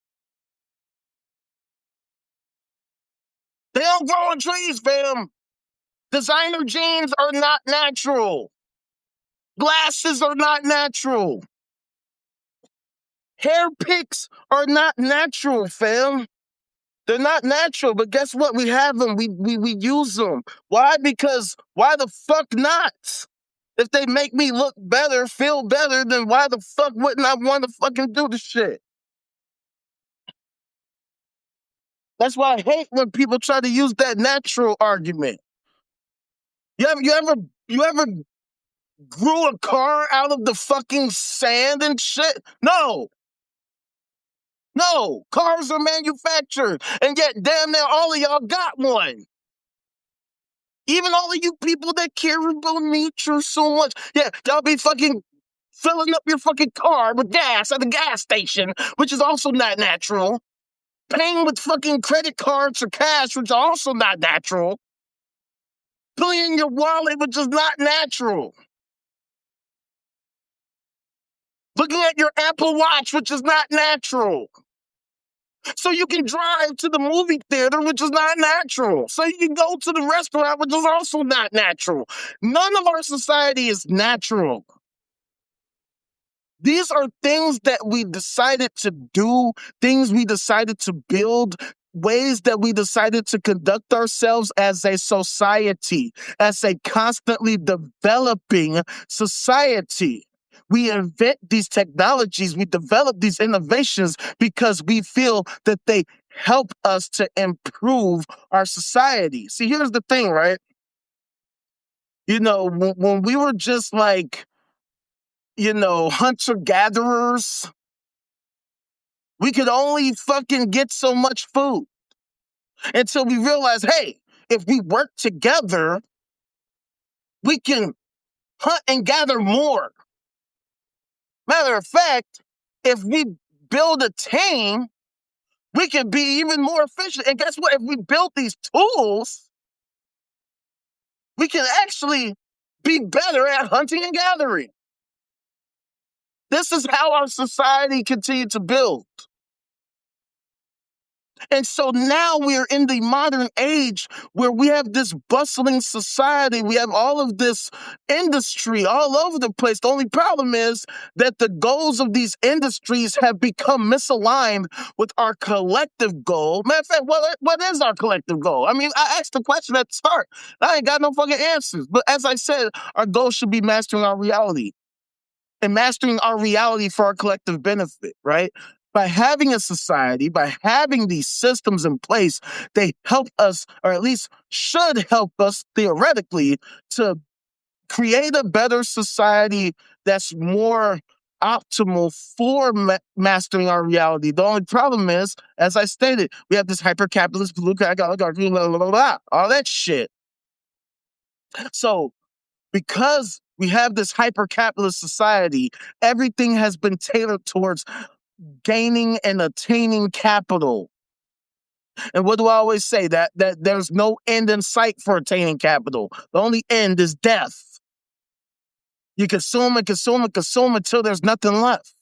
They don't grow on trees, fam. Designer jeans are not natural. Glasses are not natural. Hair picks are not natural, fam. They're not natural, but guess what? We have them. We use them. Why? Because why the fuck not? If they make me look better, feel better, then why the fuck wouldn't I want to fucking do the shit? That's why I hate when people try to use that natural argument. You ever grew a car out of the fucking sand and shit? No. No. Cars are manufactured, and yet damn near all of y'all got one. Even all of you people that care about nature so much. Yeah, y'all be fucking filling up your fucking car with gas at the gas station, which is also not natural. Paying with fucking credit cards or cash, which are also not natural. Putting in your wallet, which is not natural. looking at your Apple Watch, which is not natural. So you can drive to the movie theater, which is not natural. So you can go to the restaurant, which is also not natural. None of our society is natural. These are things that we decided to do, things we decided to build, ways that we decided to conduct ourselves as a society, as a constantly developing society. We invent these technologies, we develop these innovations because we feel that they help us to improve our society. See, here's the thing, right? You know, when we were just like, hunter gatherers, we could only fucking get so much food until we realized, hey, if we work together, we can hunt and gather more. Matter of fact, if we build a team, we can be even more efficient. And guess what? If we build these tools, we can actually be better at hunting and gathering. This is how our society continued to build. And so now we're in the modern age where we have this bustling society. We have all of this industry all over the place. The only problem is that the goals of these industries have become misaligned with our collective goal. Matter of fact, what is our collective goal? I mean, I asked the question at the start. I ain't got no fucking answers. But as I said, our goal should be mastering our reality. And mastering our reality for our collective benefit, right? By having a society, by having these systems in place, they help us, or at least should help us theoretically, to create a better society that's more optimal for mastering our reality. The only problem is, as I stated, we have this hyper-capitalist, all that shit. So, because we have this hyper-capitalist society, everything has been tailored towards gaining and attaining capital. And what do I always say? That there's no end in sight for attaining capital. The only end is death. You consume and consume and consume until there's nothing left.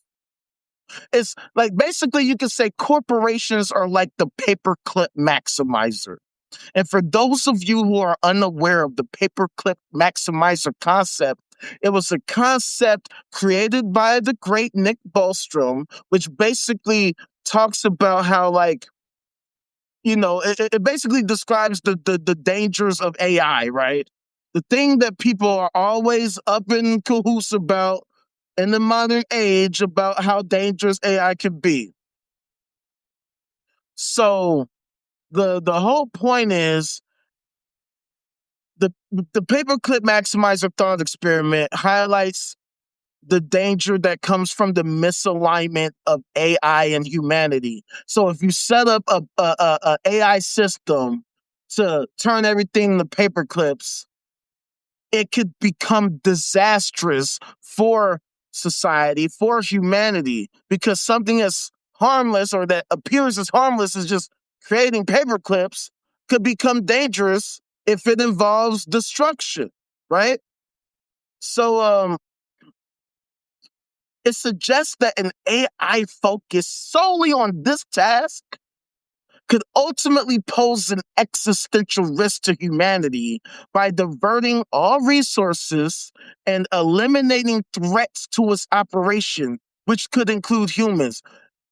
It's like, basically you could say corporations are like the paperclip maximizer. And for those of you who are unaware of the paperclip maximizer concept, it was a concept created by the great Nick Bostrom, which basically talks about how, like, it basically describes the dangers of AI, right? The thing that people are always up in cahoots about in the modern age about how dangerous AI can be. So the whole point is, the paperclip maximizer thought experiment highlights the danger that comes from the misalignment of AI and humanity. So if you set up a AI system to turn everything into paperclips, it could become disastrous for society, for humanity, because something that's harmless, or that appears as harmless as just creating paperclips, could become dangerous if it involves destruction, right? So it suggests that an AI focused solely on this task could ultimately pose an existential risk to humanity by diverting all resources and eliminating threats to its operation, which could include humans.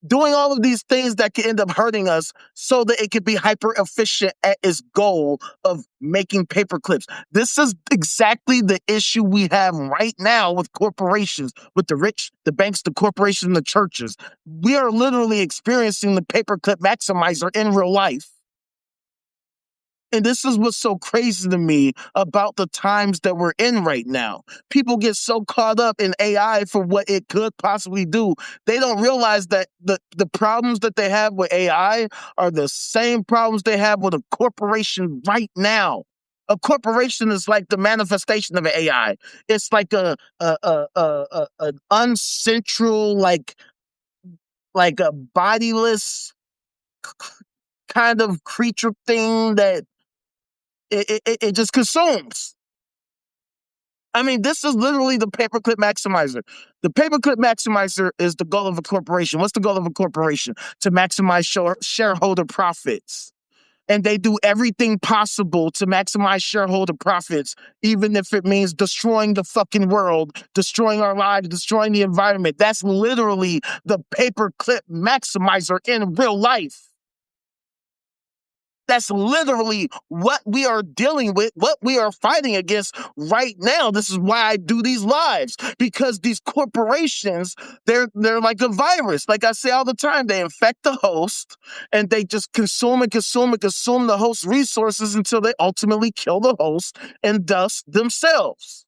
Doing all of these things that could end up hurting us so that it could be hyper efficient at its goal of making paperclips. This is exactly the issue we have right now with corporations, with the rich, the banks, the corporations, and the churches. We are literally experiencing the paperclip maximizer in real life. And this is what's so crazy to me about the times that we're in right now. People get so caught up in AI for what it could possibly do. They don't realize that the problems that they have with AI are the same problems they have with a corporation right now. A corporation is like the manifestation of an AI. It's like an uncentral, like a bodiless kind of creature thing that it just consumes. I mean, this is literally the paperclip maximizer. The paperclip maximizer is the goal of a corporation. What's the goal of a corporation? To maximize shareholder profits. And they do everything possible to maximize shareholder profits, even if it means destroying the fucking world, destroying our lives, destroying the environment. That's literally the paperclip maximizer in real life. That's literally what we are dealing with, what we are fighting against right now. This is why I do these lives, because these corporations, they're like a virus. Like I say all the time, they infect the host and they just consume and consume and consume the host's resources until they ultimately kill the host and thus themselves.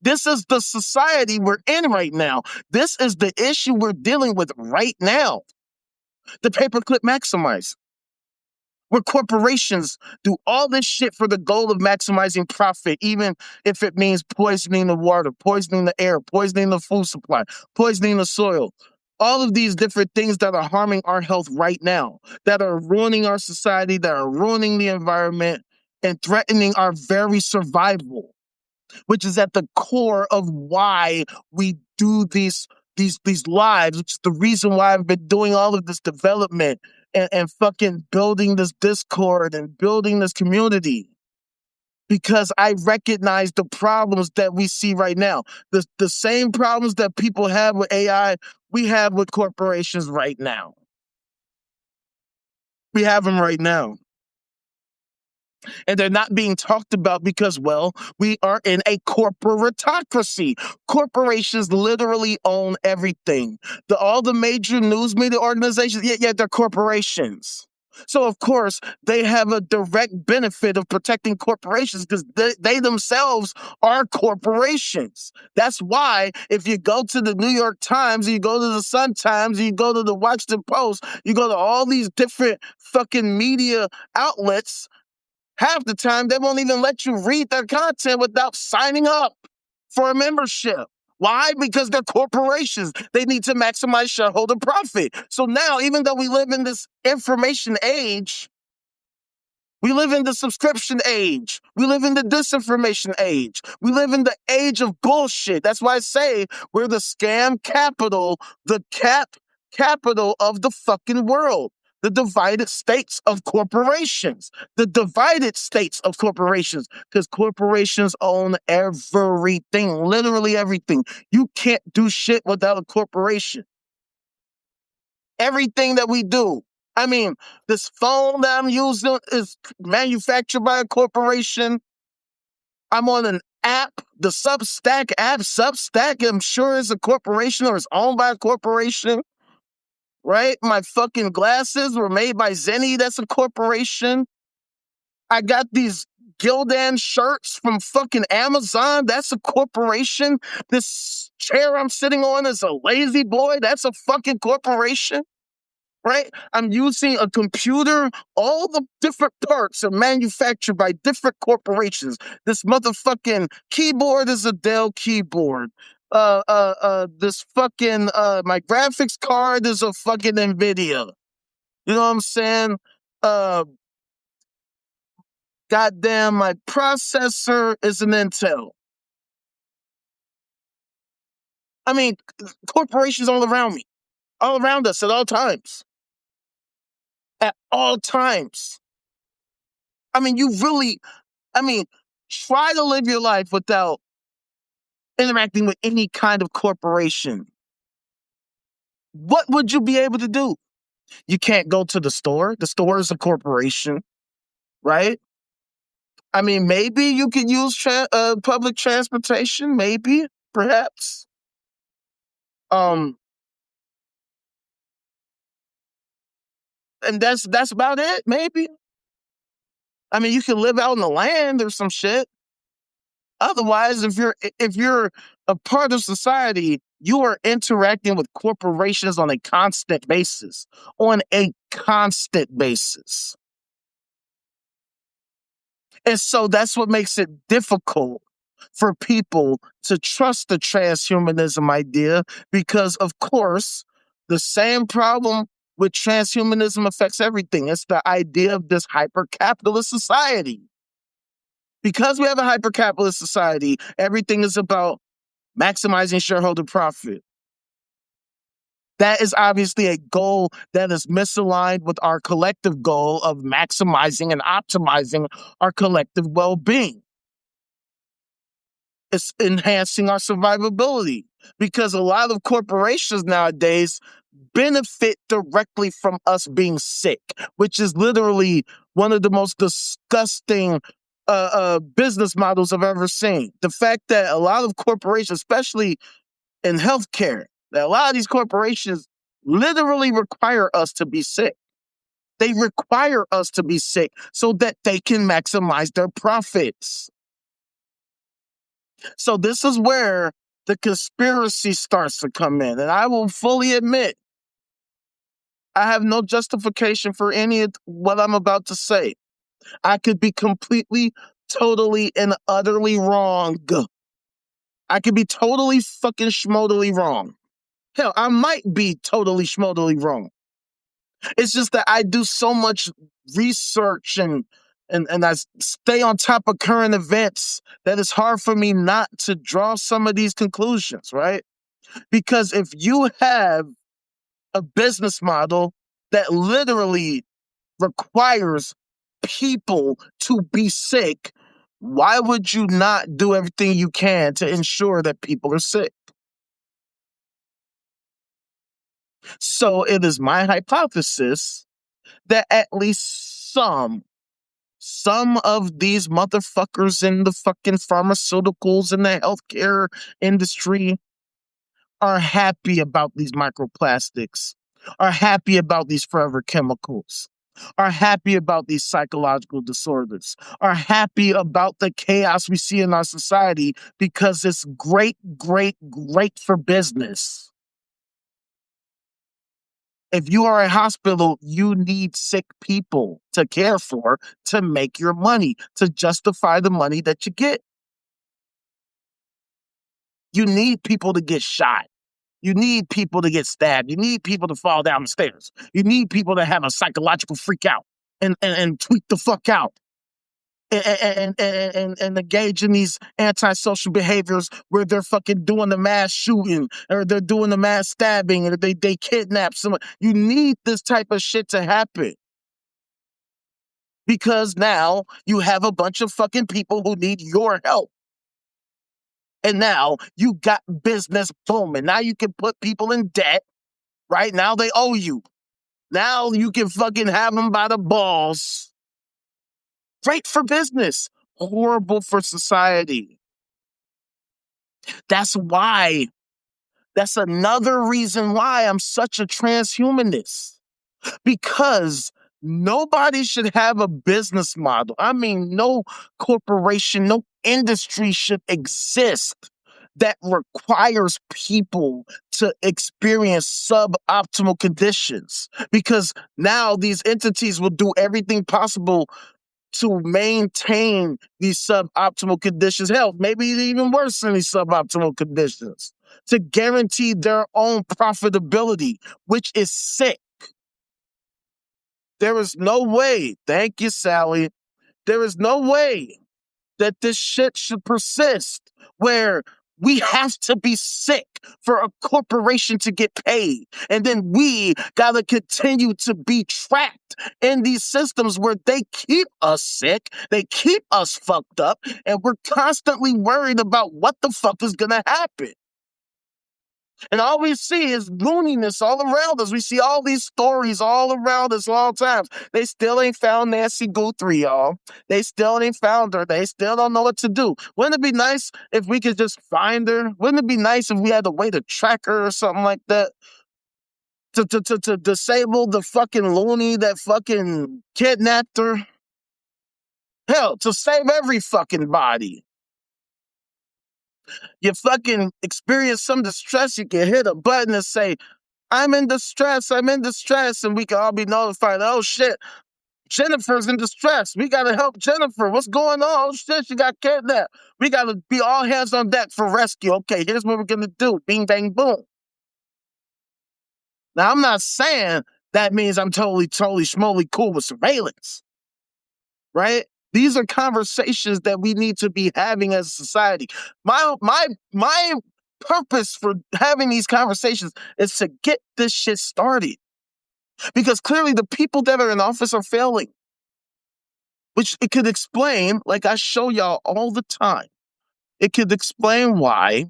This is the society we're in right now. This is the issue we're dealing with right now. The paperclip maximizer, where corporations do all this shit for the goal of maximizing profit, even if it means poisoning the water, poisoning the air, poisoning the food supply, poisoning the soil. All of these different things that are harming our health right now, that are ruining our society, that are ruining the environment, and threatening our very survival, which is at the core of why we do these lives, which is the reason why I've been doing all of this development and fucking building this Discord and building this community. Because I recognize the problems that we see right now. The same problems that people have with AI, we have with corporations right now. We have them right now. And they're not being talked about because, well, we are in a corporatocracy. Corporations literally own everything. All the major news media organizations, yeah, they're corporations. So, of course, they have a direct benefit of protecting corporations because they themselves are corporations. That's why if you go to the New York Times, you go to the Sun Times, you go to the Washington Post, you go to all these different fucking media outlets, half the time, they won't even let you read their content without signing up for a membership. Why? Because they're corporations. They need to maximize shareholder profit. So now, even though we live in this information age, we live in the subscription age. We live in the disinformation age. We live in the age of bullshit. That's why I say we're the scam capital, the capital of the fucking world. The divided states of corporations. The divided states of corporations. Because corporations own everything, literally everything. You can't do shit without a corporation. Everything that we do. I mean, this phone that I'm using is manufactured by a corporation. I'm on an app, the Substack app. Substack, I'm sure, is a corporation or is owned by a corporation. Right? My fucking glasses were made by Zenny. That's a corporation. I got these Gildan shirts from fucking Amazon. That's a corporation. This chair I'm sitting on is a Lazy Boy. That's a fucking corporation. Right? I'm using a computer. All the different parts are manufactured by different corporations. This motherfucking keyboard is a Dell keyboard. This fucking, my graphics card is a fucking NVIDIA. You know what I'm saying? Goddamn, my processor is an Intel. I mean, corporations all around me, all around us at all times. At all times. I mean, try to live your life without interacting with any kind of corporation. What would you be able to do? You can't go to the store. The store is a corporation, right? I mean, maybe you could use public transportation, maybe, perhaps. And that's about it, maybe. I mean, you can live out in the land or some shit. Otherwise, if you're a part of society, you are interacting with corporations on a constant basis. On a constant basis. And so that's what makes it difficult for people to trust the transhumanism idea because, of course, the same problem with transhumanism affects everything. It's the idea of this hyper-capitalist society. Because we have a hyper-capitalist society, everything is about maximizing shareholder profit. That is obviously a goal that is misaligned with our collective goal of maximizing and optimizing our collective well-being. It's enhancing our survivability because a lot of corporations nowadays benefit directly from us being sick, which is literally one of the most disgusting business models I've ever seen. The fact that a lot of corporations, especially in healthcare, that a lot of these corporations literally require us to be sick. They require us to be sick so that they can maximize their profits. So this is where the conspiracy starts to come in. And I will fully admit, I have no justification for any of what I'm about to say. I could be completely, totally, and utterly wrong. I could be totally fucking schmodally wrong. Hell, I might be totally schmodally wrong. It's just that I do so much research and I stay on top of current events that it's hard for me not to draw some of these conclusions, right? Because if you have a business model that literally requires people to be sick, why would you not do everything you can to ensure that people are sick? So it is my hypothesis that at least some of these motherfuckers in the fucking pharmaceuticals and the healthcare industry are happy about these microplastics, are happy about these forever chemicals, are happy about these psychological disorders, are happy about the chaos we see in our society because it's great, great, great for business. If you are a hospital, you need sick people to care for to make your money, to justify the money that you get. You need people to get shot. You need people to get stabbed. You need people to fall down the stairs. You need people to have a psychological freak out and tweak the fuck out and engage in these antisocial behaviors where they're fucking doing the mass shooting or they're doing the mass stabbing or they kidnap someone. You need this type of shit to happen because now you have a bunch of fucking people who need your help. And now you got business booming. Now you can put people in debt, right? Now they owe you. Now you can fucking have them by the balls. Great for business, horrible for society. That's another reason why I'm such a transhumanist. Because nobody should have a business model. I mean, no corporation, no industry should exist that requires people to experience suboptimal conditions. Because now these entities will do everything possible to maintain these suboptimal conditions. Hell, maybe even worse than these suboptimal conditions, to guarantee their own profitability, which is sick. There is no way, thank you, Sally, there is no way that this shit should persist where we have to be sick for a corporation to get paid. And then we got to continue to be trapped in these systems where they keep us sick, they keep us fucked up, and we're constantly worried about what the fuck is going to happen. And all we see is looniness all around us. We see all these stories all around us all times. They still ain't found Nancy Guthrie, y'all. They still ain't found her. They still don't know what to do. Wouldn't it be nice if we could just find her? Wouldn't it be nice if we had a way to track her or something like that? To disable the fucking loony that fucking kidnapped her? Hell, to save every fucking body. You fucking experience some distress, you can hit a button and say, I'm in distress, and we can all be notified, oh shit, Jennifer's in distress. We gotta help Jennifer. What's going on? Oh shit, she got kidnapped. We gotta be all hands on deck for rescue. Okay, here's what we're gonna do. Bing, bang, boom. Now, I'm not saying that means I'm totally schmolly cool with surveillance, right? These are conversations that we need to be having as a society. My purpose for having these conversations is to get this shit started. Because clearly the people that are in office are failing. Which it could explain, like I show y'all all the time. It could explain why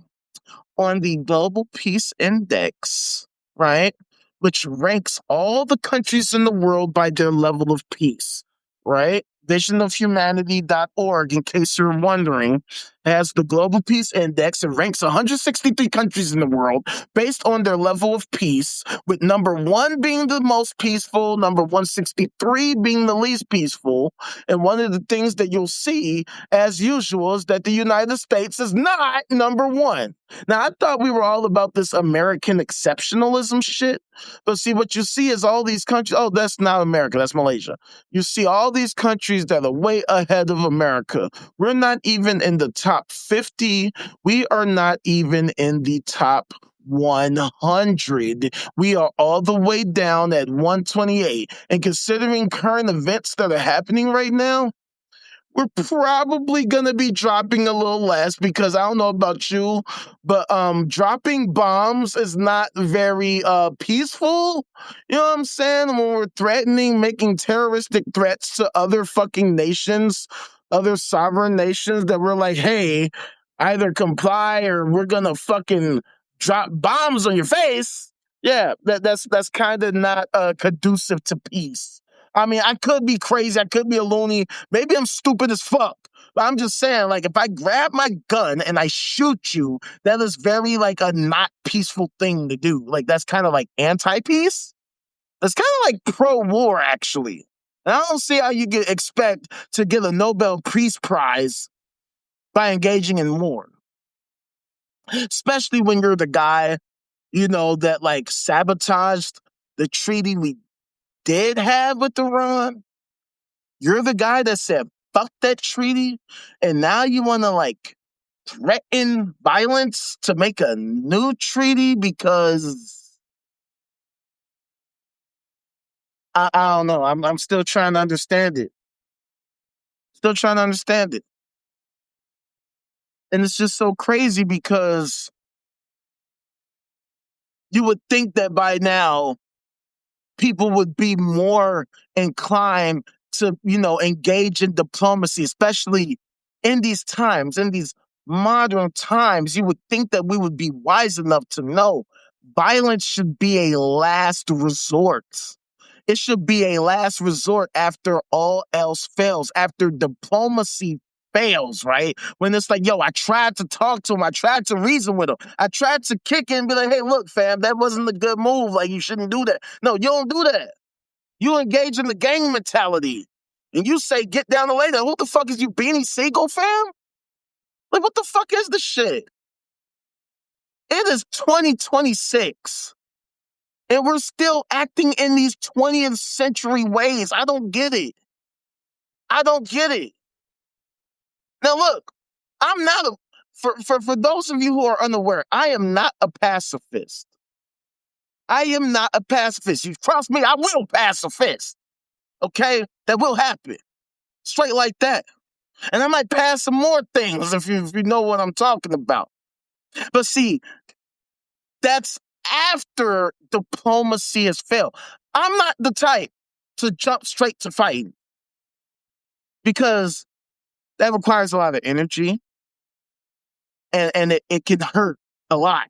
on the Global Peace Index, right, which ranks all the countries in the world by their level of peace, right? Visionofhumanity.org, in case you're wondering, has the Global Peace Index. It ranks 163 countries in the world based on their level of peace, with number 1 being the most peaceful, number 163 being the least peaceful. And one of the things that you'll see, as usual, is that the United States is not number 1. Now, I thought we were all about this American exceptionalism shit. But see, what you see is all these countries. Oh, that's not America. That's Malaysia. You see all these countries that are way ahead of America. We're not even in the top 50. We are not even in the top 100. We are all the way down at 128. And considering current events that are happening right now, we're probably gonna be dropping a little less, because I don't know about you, but dropping bombs is not very peaceful. You know what I'm saying? When we're threatening, making terroristic threats to other fucking nations, other sovereign nations, that we're like, hey, either comply or we're gonna fucking drop bombs on your face. Yeah, that's kind of not conducive to peace. I mean, I could be crazy, I could be a loony, maybe I'm stupid as fuck. But I'm just saying, like, if I grab my gun and I shoot you, that is very, like, a not peaceful thing to do. Like, that's kind of like anti-peace. That's kind of like pro-war, actually. And I don't see how you expect to get a Nobel Peace Prize by engaging in war. Especially when you're the guy, that, like, sabotaged the treaty we did have with Iran. You're the guy that said, fuck that treaty, and now you want to, like, threaten violence to make a new treaty because I don't know. I'm still trying to understand it. Still trying to understand it. And it's just so crazy because you would think that by now people would be more inclined to, engage in diplomacy, especially in these times, in these modern times. You would think that we would be wise enough to know violence should be a last resort. It should be a last resort after all else fails, after diplomacy fails, right? When it's like, yo, I tried to talk to him, I tried to reason with him, I tried to kick him and be like, hey, look, fam, that wasn't a good move. Like, you shouldn't do that. No, you don't do that. You engage in the gang mentality. And you say, get down the lane. What the fuck is you, Beanie Siegel, fam? Like, what the fuck is this shit? It is 2026. And we're still acting in these 20th century ways. I don't get it. I don't get it. Now, look, I'm not a, for those of you who are unaware, I am not a pacifist. I am not a pacifist. You trust me, I will pacifist. Okay? That will happen. Straight like that. And I might pass some more things if you know what I'm talking about. But see, that's after diplomacy has failed. I'm not the type to jump straight to fighting, because that requires a lot of energy, and it can hurt a lot.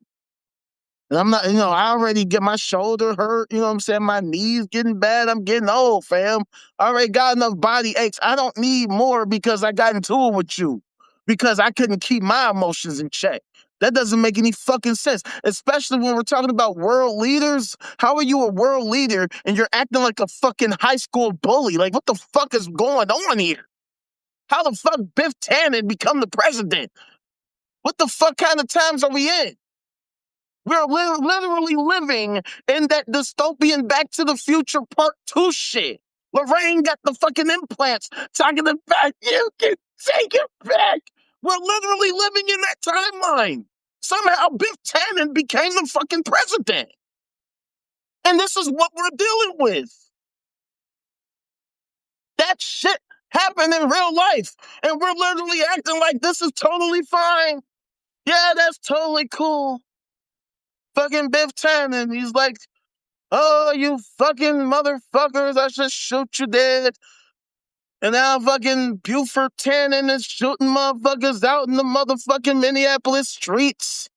And I'm not, I already get my shoulder hurt, you know what I'm saying? My knees getting bad. I'm getting old, fam. I already got enough body aches. I don't need more because I got into it with you, because I couldn't keep my emotions in check. That doesn't make any fucking sense, especially when we're talking about world leaders. How are you a world leader and you're acting like a fucking high school bully? Like, what the fuck is going on here? How the fuck Biff Tannen become the president? What the fuck kind of times are we in? We're literally living in that dystopian Back to the Future Part 2 shit. Lorraine got the fucking implants talking it back. You can take it back. We're literally living in that timeline. Somehow Biff Tannen became the fucking president. And this is what we're dealing with. That shit, happen in real life. And we're literally acting like this is totally fine. Yeah, that's totally cool. Fucking Biff Tannen, he's like, oh, you fucking motherfuckers, I should shoot you dead. And now fucking Buford Tannen is shooting motherfuckers out in the motherfucking Minneapolis streets.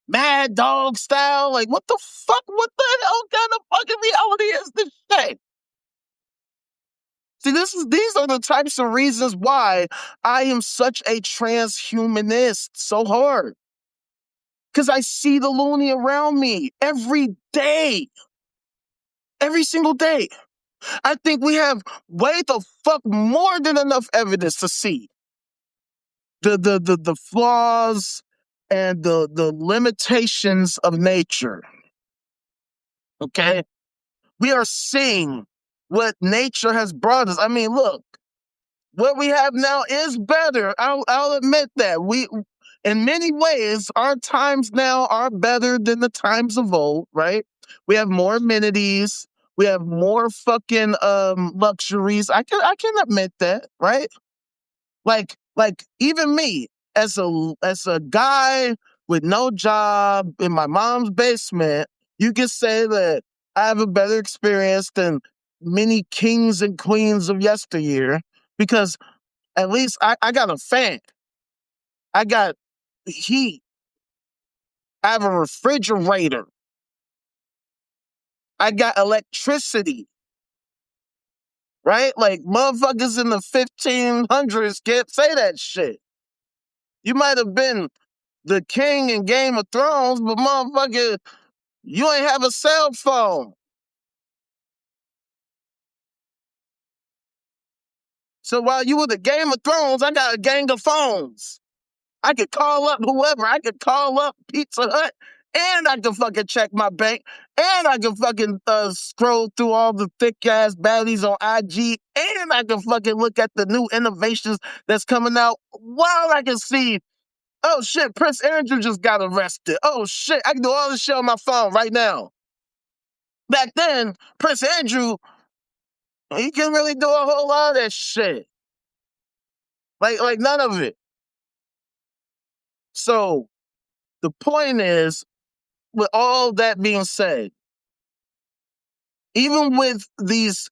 Mad Dog style. Like, what the fuck? What the hell kind of fucking reality is this shit? See, these are the types of reasons why I am such a transhumanist so hard. Because I see the loony around me every day. Every single day. I think we have way the fuck more than enough evidence to see the flaws and the limitations of nature. Okay? We are seeing what nature has brought us. I mean, look, what we have now is better. I'll admit that. In many ways, our times now are better than the times of old, right? We have more amenities. We have more fucking luxuries. I can admit that, right? Like even me as a guy with no job in my mom's basement, you can say that I have a better experience than many kings and queens of yesteryear because at least I got a fan. I got heat. I have a refrigerator. I got electricity. Right? Like motherfuckers in the 1500s can't say that shit. You might have been the king in Game of Thrones, but motherfucker, you ain't have a cell phone. So while you were the Game of Thrones, I got a gang of phones. I could call up whoever. I could call up Pizza Hut, and I could fucking check my bank, and I could fucking scroll through all the thick-ass baddies on IG, and I could fucking look at the new innovations that's coming out while I can see, oh shit, Prince Andrew just got arrested. Oh shit, I can do all this shit on my phone right now. Back then, Prince Andrew, he couldn't really do a whole lot of that shit. Like none of it. So the point is, with all that being said, even with these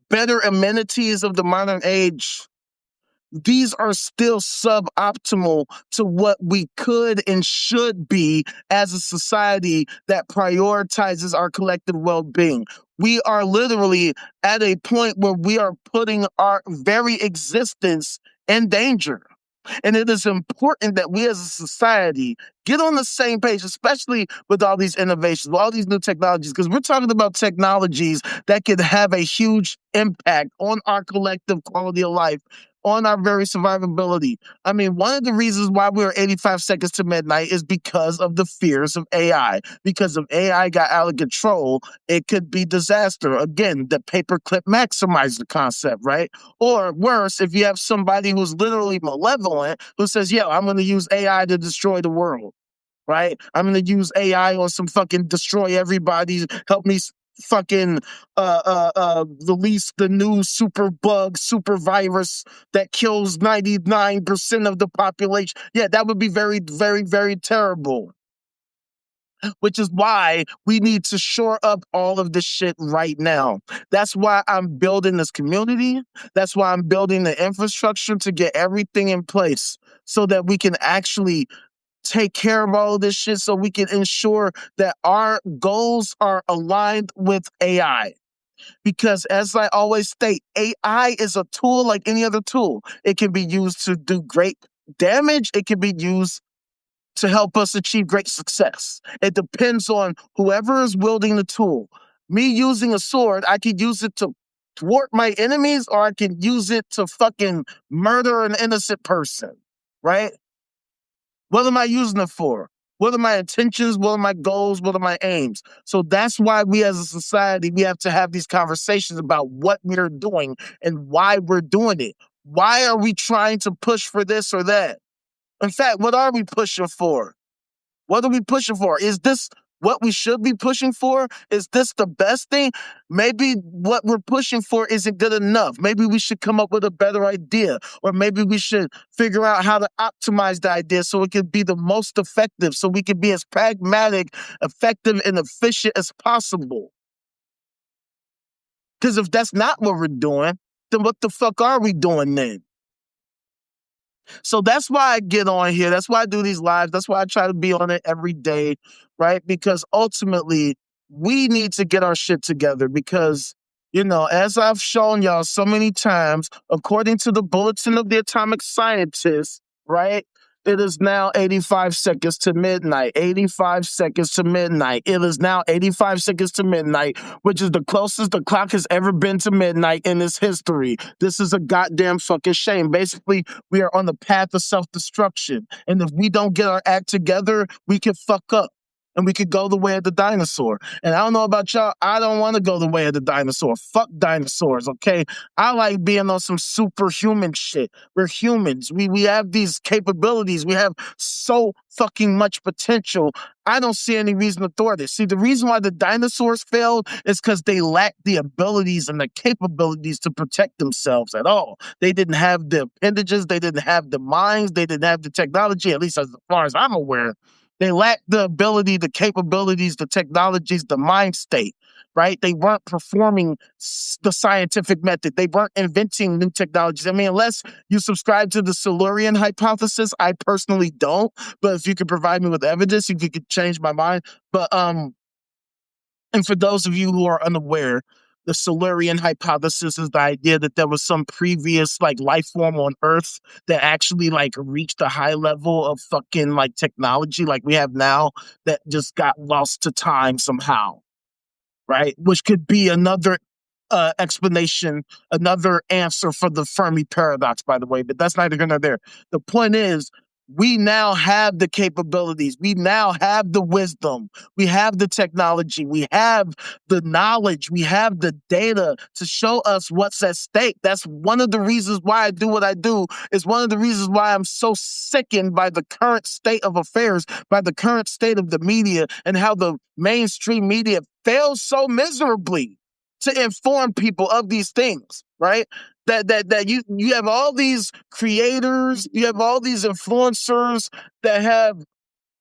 better amenities of the modern age, these are still suboptimal to what we could and should be as a society that prioritizes our collective well-being. We are literally at a point where we are putting our very existence in danger. And it is important that we as a society get on the same page, especially with all these innovations, with all these new technologies, because we're talking about technologies that could have a huge impact on our collective quality of life, on our very survivability. I mean, one of the reasons why we're 85 seconds to midnight is because of the fears of AI. Because if AI got out of control, it could be disaster. Again, the paperclip maximizer concept, right? Or worse, if you have somebody who's literally malevolent who says, yo, I'm going to use AI to destroy the world, right? I'm going to use AI on some fucking destroy everybody, help me fucking release the new super bug, super virus that kills 99% of the population. Yeah, that would be very, very, very terrible. Which is why we need to shore up all of this shit right now. That's why I'm building this community. That's why I'm building the infrastructure to get everything in place so that we can actually take care of all of this shit, so we can ensure that our goals are aligned with AI. Because as I always state, AI is a tool like any other tool. It can be used to do great damage. It can be used to help us achieve great success. It depends on whoever is wielding the tool. Me using a sword, I could use it to thwart my enemies, or I can use it to fucking murder an innocent person, right? What am I using it for? What are my intentions? What are my goals? What are my aims? So that's why we as a society, we have to have these conversations about what we're doing and why we're doing it. Why are we trying to push for this or that? In fact, what are we pushing for? What are we pushing for? Is this what we should be pushing for? Is this the best thing? Maybe what we're pushing for isn't good enough. Maybe we should come up with a better idea, or maybe we should figure out how to optimize the idea so it can be the most effective, so we can be as pragmatic, effective, and efficient as possible. Because if that's not what we're doing, then what the fuck are we doing then? So that's why I get on here. That's why I do these lives. That's why I try to be on it every day, right? Because ultimately, we need to get our shit together because, as I've shown y'all so many times, according to the Bulletin of the Atomic Scientists, right? It is now 85 seconds to midnight. 85 seconds to midnight. It is now 85 seconds to midnight, which is the closest the clock has ever been to midnight in its history. This is a goddamn fucking shame. Basically, we are on the path of self-destruction. And if we don't get our act together, we can fuck up. And we could go the way of the dinosaur. And I don't know about y'all, I don't want to go the way of the dinosaur. Fuck dinosaurs, okay? I like being on some superhuman shit. We're humans. We have these capabilities. We have so fucking much potential. I don't see any reason to thwart it. See, the reason why the dinosaurs failed is because they lacked the abilities and the capabilities to protect themselves at all. They didn't have the appendages. They didn't have the minds. They didn't have the technology, at least as far as I'm aware. They lacked the ability, the capabilities, the technologies, the mind state, right? They weren't performing the scientific method. They weren't inventing new technologies. I mean, unless you subscribe to the Silurian hypothesis, I personally don't. But if you could provide me with evidence, you could change my mind. But and for those of you who are unaware, the Silurian hypothesis is the idea that there was some previous life form on Earth that actually reached a high level of fucking technology like we have now that just got lost to time somehow, right? Which could be another explanation, another answer for the Fermi paradox, by the way, but that's neither here nor there. The point is, we now have the capabilities. We now have the wisdom. We have the technology. We have the knowledge. We have the data to show us what's at stake. That's one of the reasons why I do what I do. Is one of the reasons why I'm so sickened by the current state of affairs, by the current state of the media, and how the mainstream media fails so miserably to inform people of these things, right? That you have all these creators, you have all these influencers that have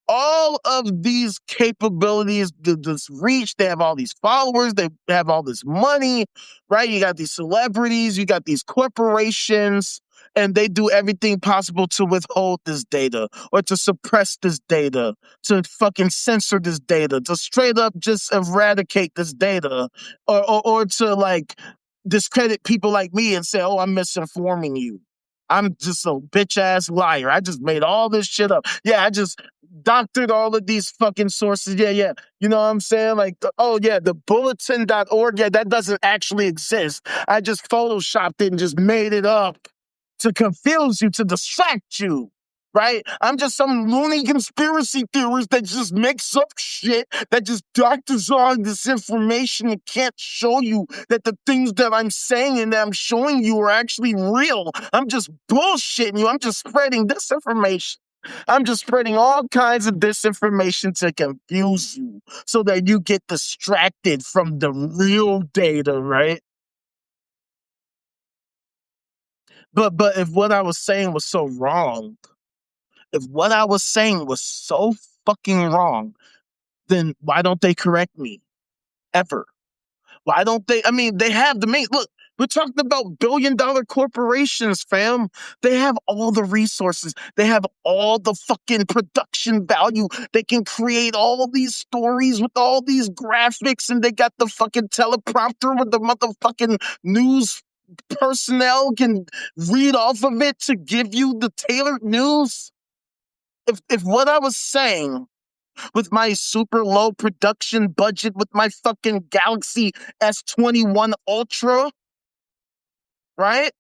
all of these capabilities, this reach. They have all these followers. They have all this money, right? You got these celebrities, you got these corporations, and they do everything possible to withhold this data or to suppress this data, to fucking censor this data, to straight up just eradicate this data, or to discredit people like me and say, oh, I'm misinforming you. I'm just a bitch ass liar. I just made all this shit up. Yeah, I just doctored all of these fucking sources. Yeah. You know what I'm saying? The bulletin.org. Yeah, that doesn't actually exist. I just photoshopped it and just made it up to confuse you, to distract you. Right? I'm just some loony conspiracy theorist that just makes up shit, that just doctors on this information and can't show you that the things that I'm saying and that I'm showing you are actually real. I'm just bullshitting you. I'm just spreading disinformation. I'm just spreading all kinds of disinformation to confuse you so that you get distracted from the real data, right? But if what I was saying was so wrong, if what I was saying was so fucking wrong, then why don't they correct me? Ever. Why don't they? I mean, they have the main. Look, we're talking about billion-dollar corporations, fam. They have all the resources. They have all the fucking production value. They can create all these stories with all these graphics, and they got the fucking teleprompter with the motherfucking news personnel can read off of it to give you the tailored news. If what I was saying with my super low production budget with my fucking Galaxy S21 Ultra, right?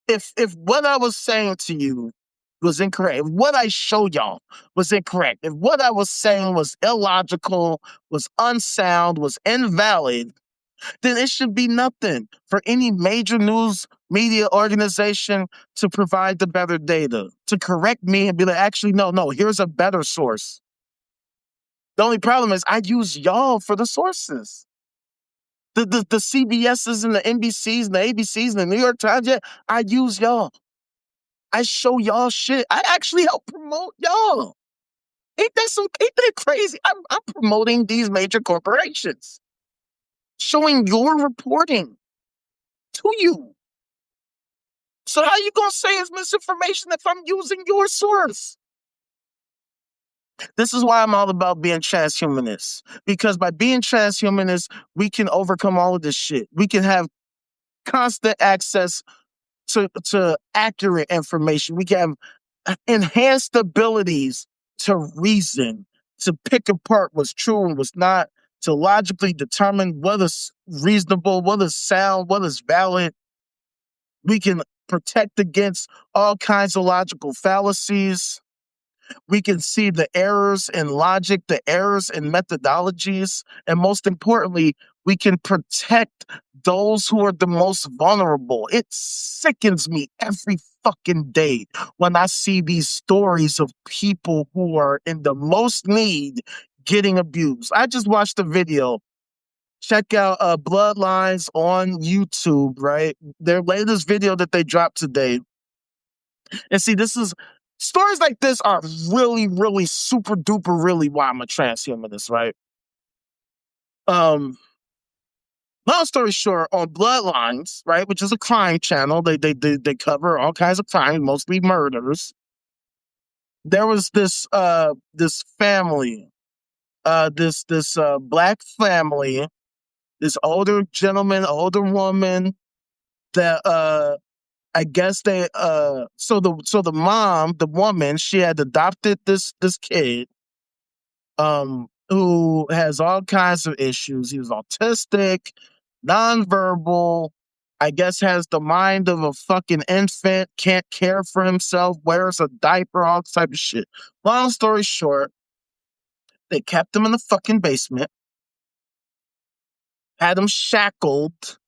If what I was saying to you was incorrect, if what I showed y'all was incorrect, if what I was saying was illogical, was unsound, was invalid, then it should be nothing for any major news media organization to provide the better data, to correct me and be like, actually, no, here's a better source. The only problem is I use y'all for the sources. The CBSs and the NBCs and the ABCs and the New York Times, yeah, I use y'all. I show y'all shit. I actually help promote y'all. Ain't that crazy? I'm promoting these major corporations, showing your reporting to you. So how you gonna say it's misinformation if I'm using your source? This is why I'm all about being transhumanist. Because by being transhumanist, we can overcome all of this shit. We can have constant access to accurate information. We can have enhanced abilities to reason, to pick apart what's true and what's not, to logically determine what is reasonable, what is sound, what is valid. We can protect against all kinds of logical fallacies. We can see the errors in logic, the errors in methodologies, and most importantly, we can protect those who are the most vulnerable. It sickens me every fucking day when I see these stories of people who are in the most need getting abused. I just watched a video. Check out Bloodlines on YouTube, right? Their latest video that they dropped today. And see, this is stories like this are really, really super duper really why I'm a transhumanist, right? Long story short, on Bloodlines, right, which is a crime channel, they cover all kinds of crimes, mostly murders. There was this family, this black family, this older gentleman, older woman that I guess they so the mom, the woman, she had adopted this kid who has all kinds of issues. He was autistic, nonverbal, I guess has the mind of a fucking infant, can't care for himself, wears a diaper, all type of shit. Long story short, they kept him in the fucking basement, had him shackled,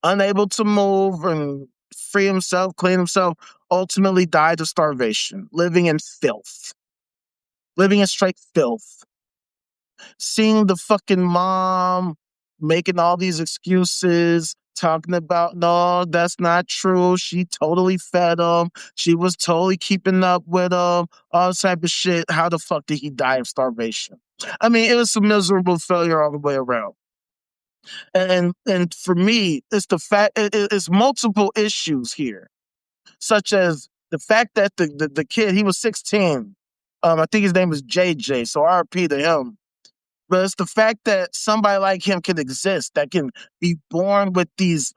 unable to move and free himself, clean himself, ultimately died of starvation, living in filth, living in straight filth. Seeing the fucking mom making all these excuses, talking about, no, that's not true. She totally fed him. She was totally keeping up with him, all type of shit. How the fuck did he die of starvation? I mean, it was a miserable failure all the way around. And for me, it's the fact it's multiple issues here, such as the fact that the kid, he was 16. I think his name was JJ, so RP to him. But it's the fact that somebody like him can exist, that can be born with these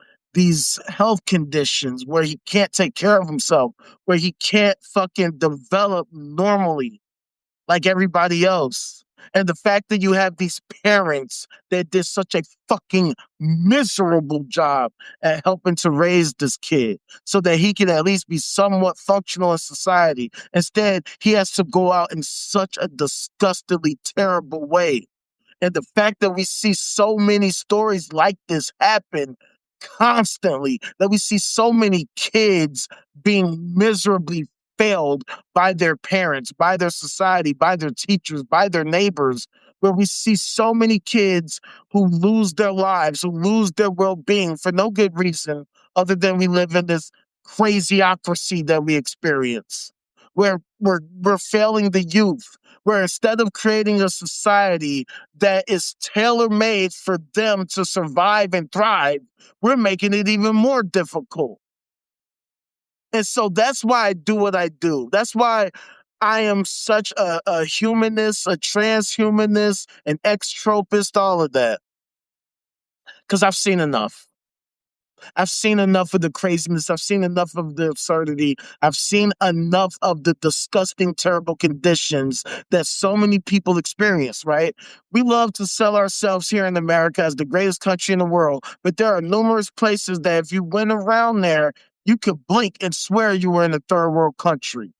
health conditions where he can't take care of himself, where he can't fucking develop normally like everybody else. And the fact that you have these parents that did such a fucking miserable job at helping to raise this kid so that he can at least be somewhat functional in society. Instead, he has to go out in such a disgustingly terrible way. And the fact that we see so many stories like this happen constantly, that we see so many kids being miserably failed by their parents, by their society, by their teachers, by their neighbors, where we see so many kids who lose their lives, who lose their well-being for no good reason other than we live in this crazyocracy that we experience, where we're failing the youth, where instead of creating a society that is tailor-made for them to survive and thrive, we're making it even more difficult. And so that's why I do what I do. That's why I am such a humanist, a transhumanist, an extropist, all of that. Because I've seen enough. I've seen enough of the craziness. I've seen enough of the absurdity. I've seen enough of the disgusting, terrible conditions that so many people experience, right? We love to sell ourselves here in America as the greatest country in the world, but there are numerous places that if you went around there, you could blink and swear you were in a third world country.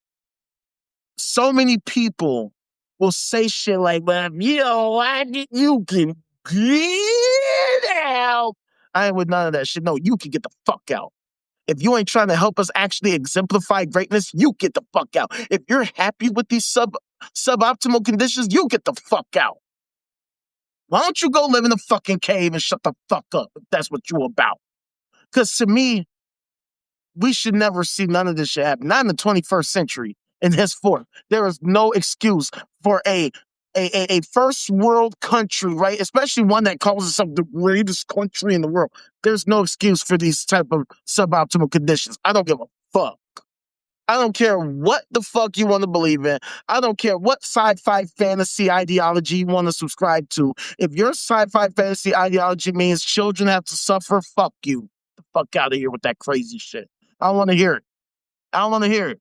So many people will say shit like, well, you know, why did you can get out? I ain't with none of that shit. No, you can get the fuck out. If you ain't trying to help us actually exemplify greatness, you get the fuck out. If you're happy with these suboptimal conditions, you get the fuck out. Why don't you go live in a fucking cave and shut the fuck up if that's what you're about? Because to me, we should never see none of this shit happen. Not in the 21st century. And henceforth, there is no excuse for a first world country, right? Especially one that calls itself the greatest country in the world. There's no excuse for these type of suboptimal conditions. I don't give a fuck. I don't care what the fuck you want to believe in. I don't care what sci-fi fantasy ideology you want to subscribe to. If your sci-fi fantasy ideology means children have to suffer, fuck you. Get the fuck out of here with that crazy shit. I don't want to hear it. I don't want to hear it.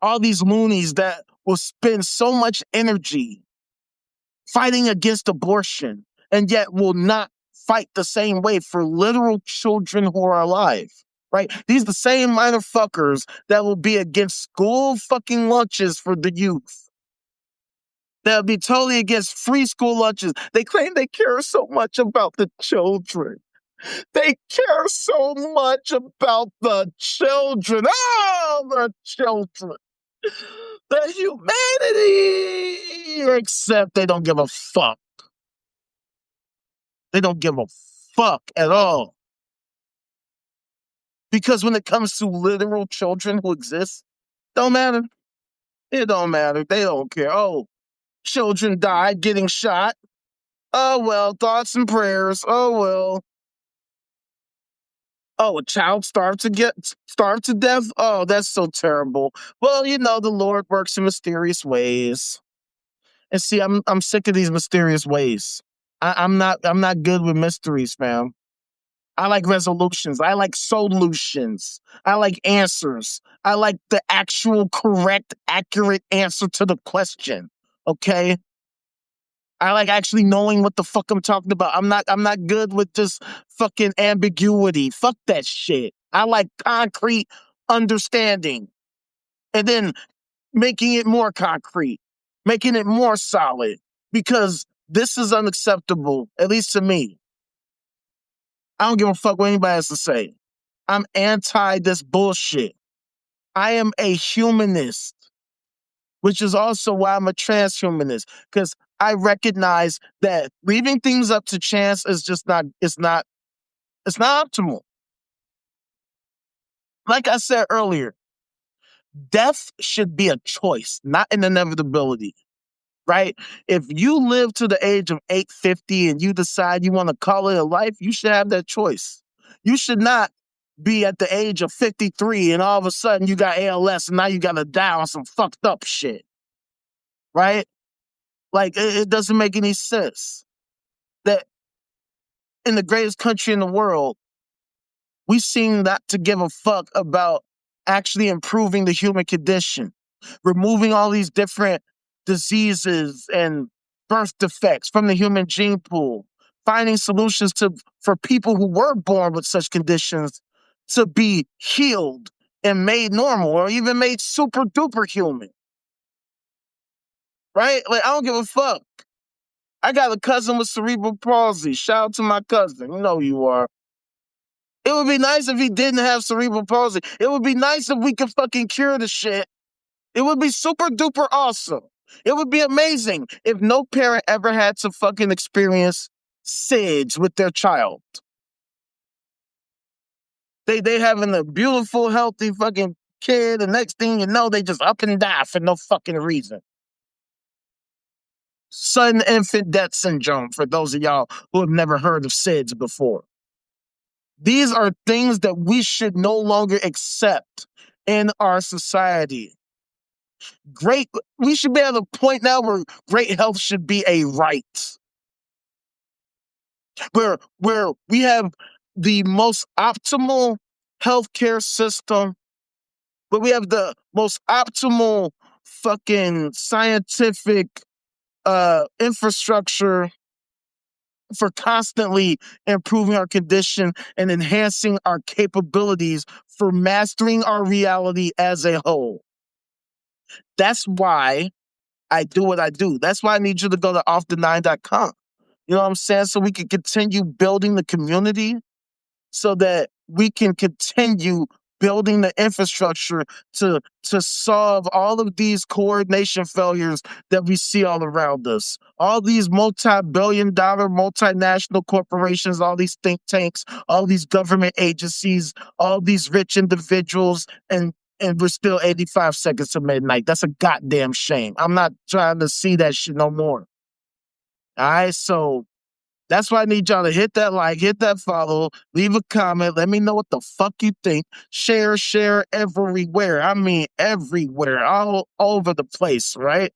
All these loonies that will spend so much energy fighting against abortion and yet will not fight the same way for literal children who are alive. Right? These are the same motherfuckers that will be against school fucking lunches for the youth. They'll be totally against free school lunches. They claim they care so much about the children. They care so much about the children. Oh, the children. The humanity. Except they don't give a fuck. They don't give a fuck at all. Because when it comes to literal children who exist, don't matter. It don't matter. They don't care. Oh, children died getting shot. Oh, well, thoughts and prayers. Oh, well. Oh, a child starved to death? Oh, that's so terrible. Well, you know, the Lord works in mysterious ways. And see, I'm sick of these mysterious ways. I'm not good with mysteries, fam. I like resolutions. I like solutions. I like answers. I like the actual correct, accurate answer to the question. Okay? I like actually knowing what the fuck I'm talking about. I'm not good with just fucking ambiguity. Fuck that shit. I like concrete understanding. And then making it more concrete, making it more solid. Because this is unacceptable, at least to me. I don't give a fuck what anybody has to say. I'm anti this bullshit. I am a humanist, which is also why I'm a transhumanist, because I recognize that leaving things up to chance is just it's not optimal. Like I said earlier, death should be a choice, not an inevitability. Right? If you live to the age of 850 and you decide you want to call it a life, you should have that choice. You should not be at the age of 53 and all of a sudden you got ALS and now you got to die on some fucked up shit. Right? Like, it doesn't make any sense that in the greatest country in the world, we seem not to give a fuck about actually improving the human condition, removing all these different diseases and birth defects from the human gene pool, finding solutions for people who were born with such conditions to be healed and made normal or even made super duper human. Right? Like, I don't give a fuck. I got a cousin with cerebral palsy. Shout out to my cousin. You know who you are. It would be nice if he didn't have cerebral palsy. It would be nice if we could fucking cure the shit. It would be super duper awesome. It would be amazing if no parent ever had to fucking experience SIDS with their child. They having a beautiful, healthy fucking kid, the next thing you know, they just up and die for no fucking reason. Sudden infant death syndrome, for those of y'all who have never heard of SIDS before. These are things that we should no longer accept in our society. We should be at a point now where great health should be a right. Where we have the most optimal healthcare system, where we have the most optimal fucking scientific infrastructure for constantly improving our condition and enhancing our capabilities for mastering our reality as a whole. That's why I do what I do. That's why I need you to go to offthe9.com. You know what I'm saying? So we can continue building the community so that we can continue building the infrastructure to solve all of these coordination failures that we see all around us. All these multi-billion-dollar multinational corporations, all these think tanks, all these government agencies, all these rich individuals, and we're still 85 seconds to midnight. That's a goddamn shame. I'm not trying to see that shit no more. All right, so that's why I need y'all to hit that like, hit that follow, leave a comment, let me know what the fuck you think. Share everywhere. I mean, everywhere, all over the place, right?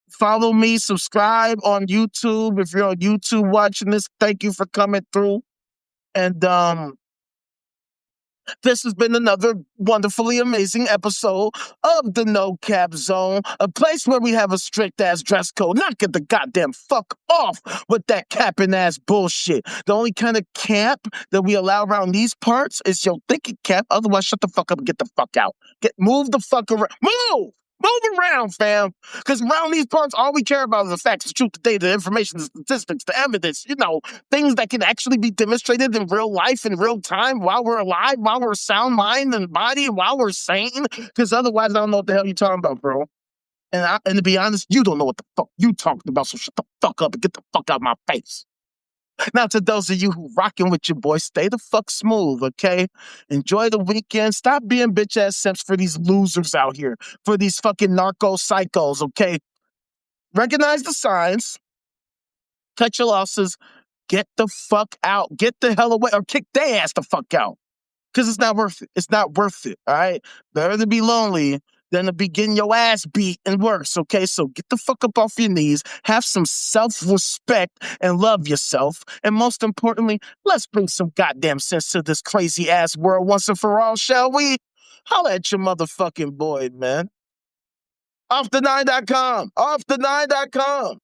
Follow me, subscribe on YouTube. If you're on YouTube watching this, thank you for coming through. And this has been another wonderfully amazing episode of the No Cap Zone, a place where we have a strict ass dress code. Not get the goddamn fuck off with that capping ass bullshit. The only kind of cap that we allow around these parts is your thinking cap. Otherwise, shut the fuck up and get the fuck out. Move the fuck around. Move! Move around, fam. Because around these parts, all we care about is the facts, the truth, the data, the information, the statistics, the evidence, things that can actually be demonstrated in real life, in real time, while we're alive, while we're sound mind and body, and while we're sane. Because otherwise, I don't know what the hell you're talking about, bro. And to be honest, you don't know what the fuck you talking about, so shut the fuck up and get the fuck out of my face. Now, to those of you who rocking with your boy, stay the fuck smooth, okay? Enjoy the weekend. Stop being bitch-ass simps for these losers out here, for these fucking narco psychos, okay? Recognize the signs. Cut your losses. Get the fuck out. Get the hell away or kick their ass the fuck out. Because it's not worth it. It's not worth it, all right? Better to be lonely than to be getting your ass beat and worse, okay? So get the fuck up off your knees, have some self-respect, and love yourself. And most importantly, let's bring some goddamn sense to this crazy-ass world once and for all, shall we? Holla at your motherfucking boy, man. Off the9.com. Off the9.com.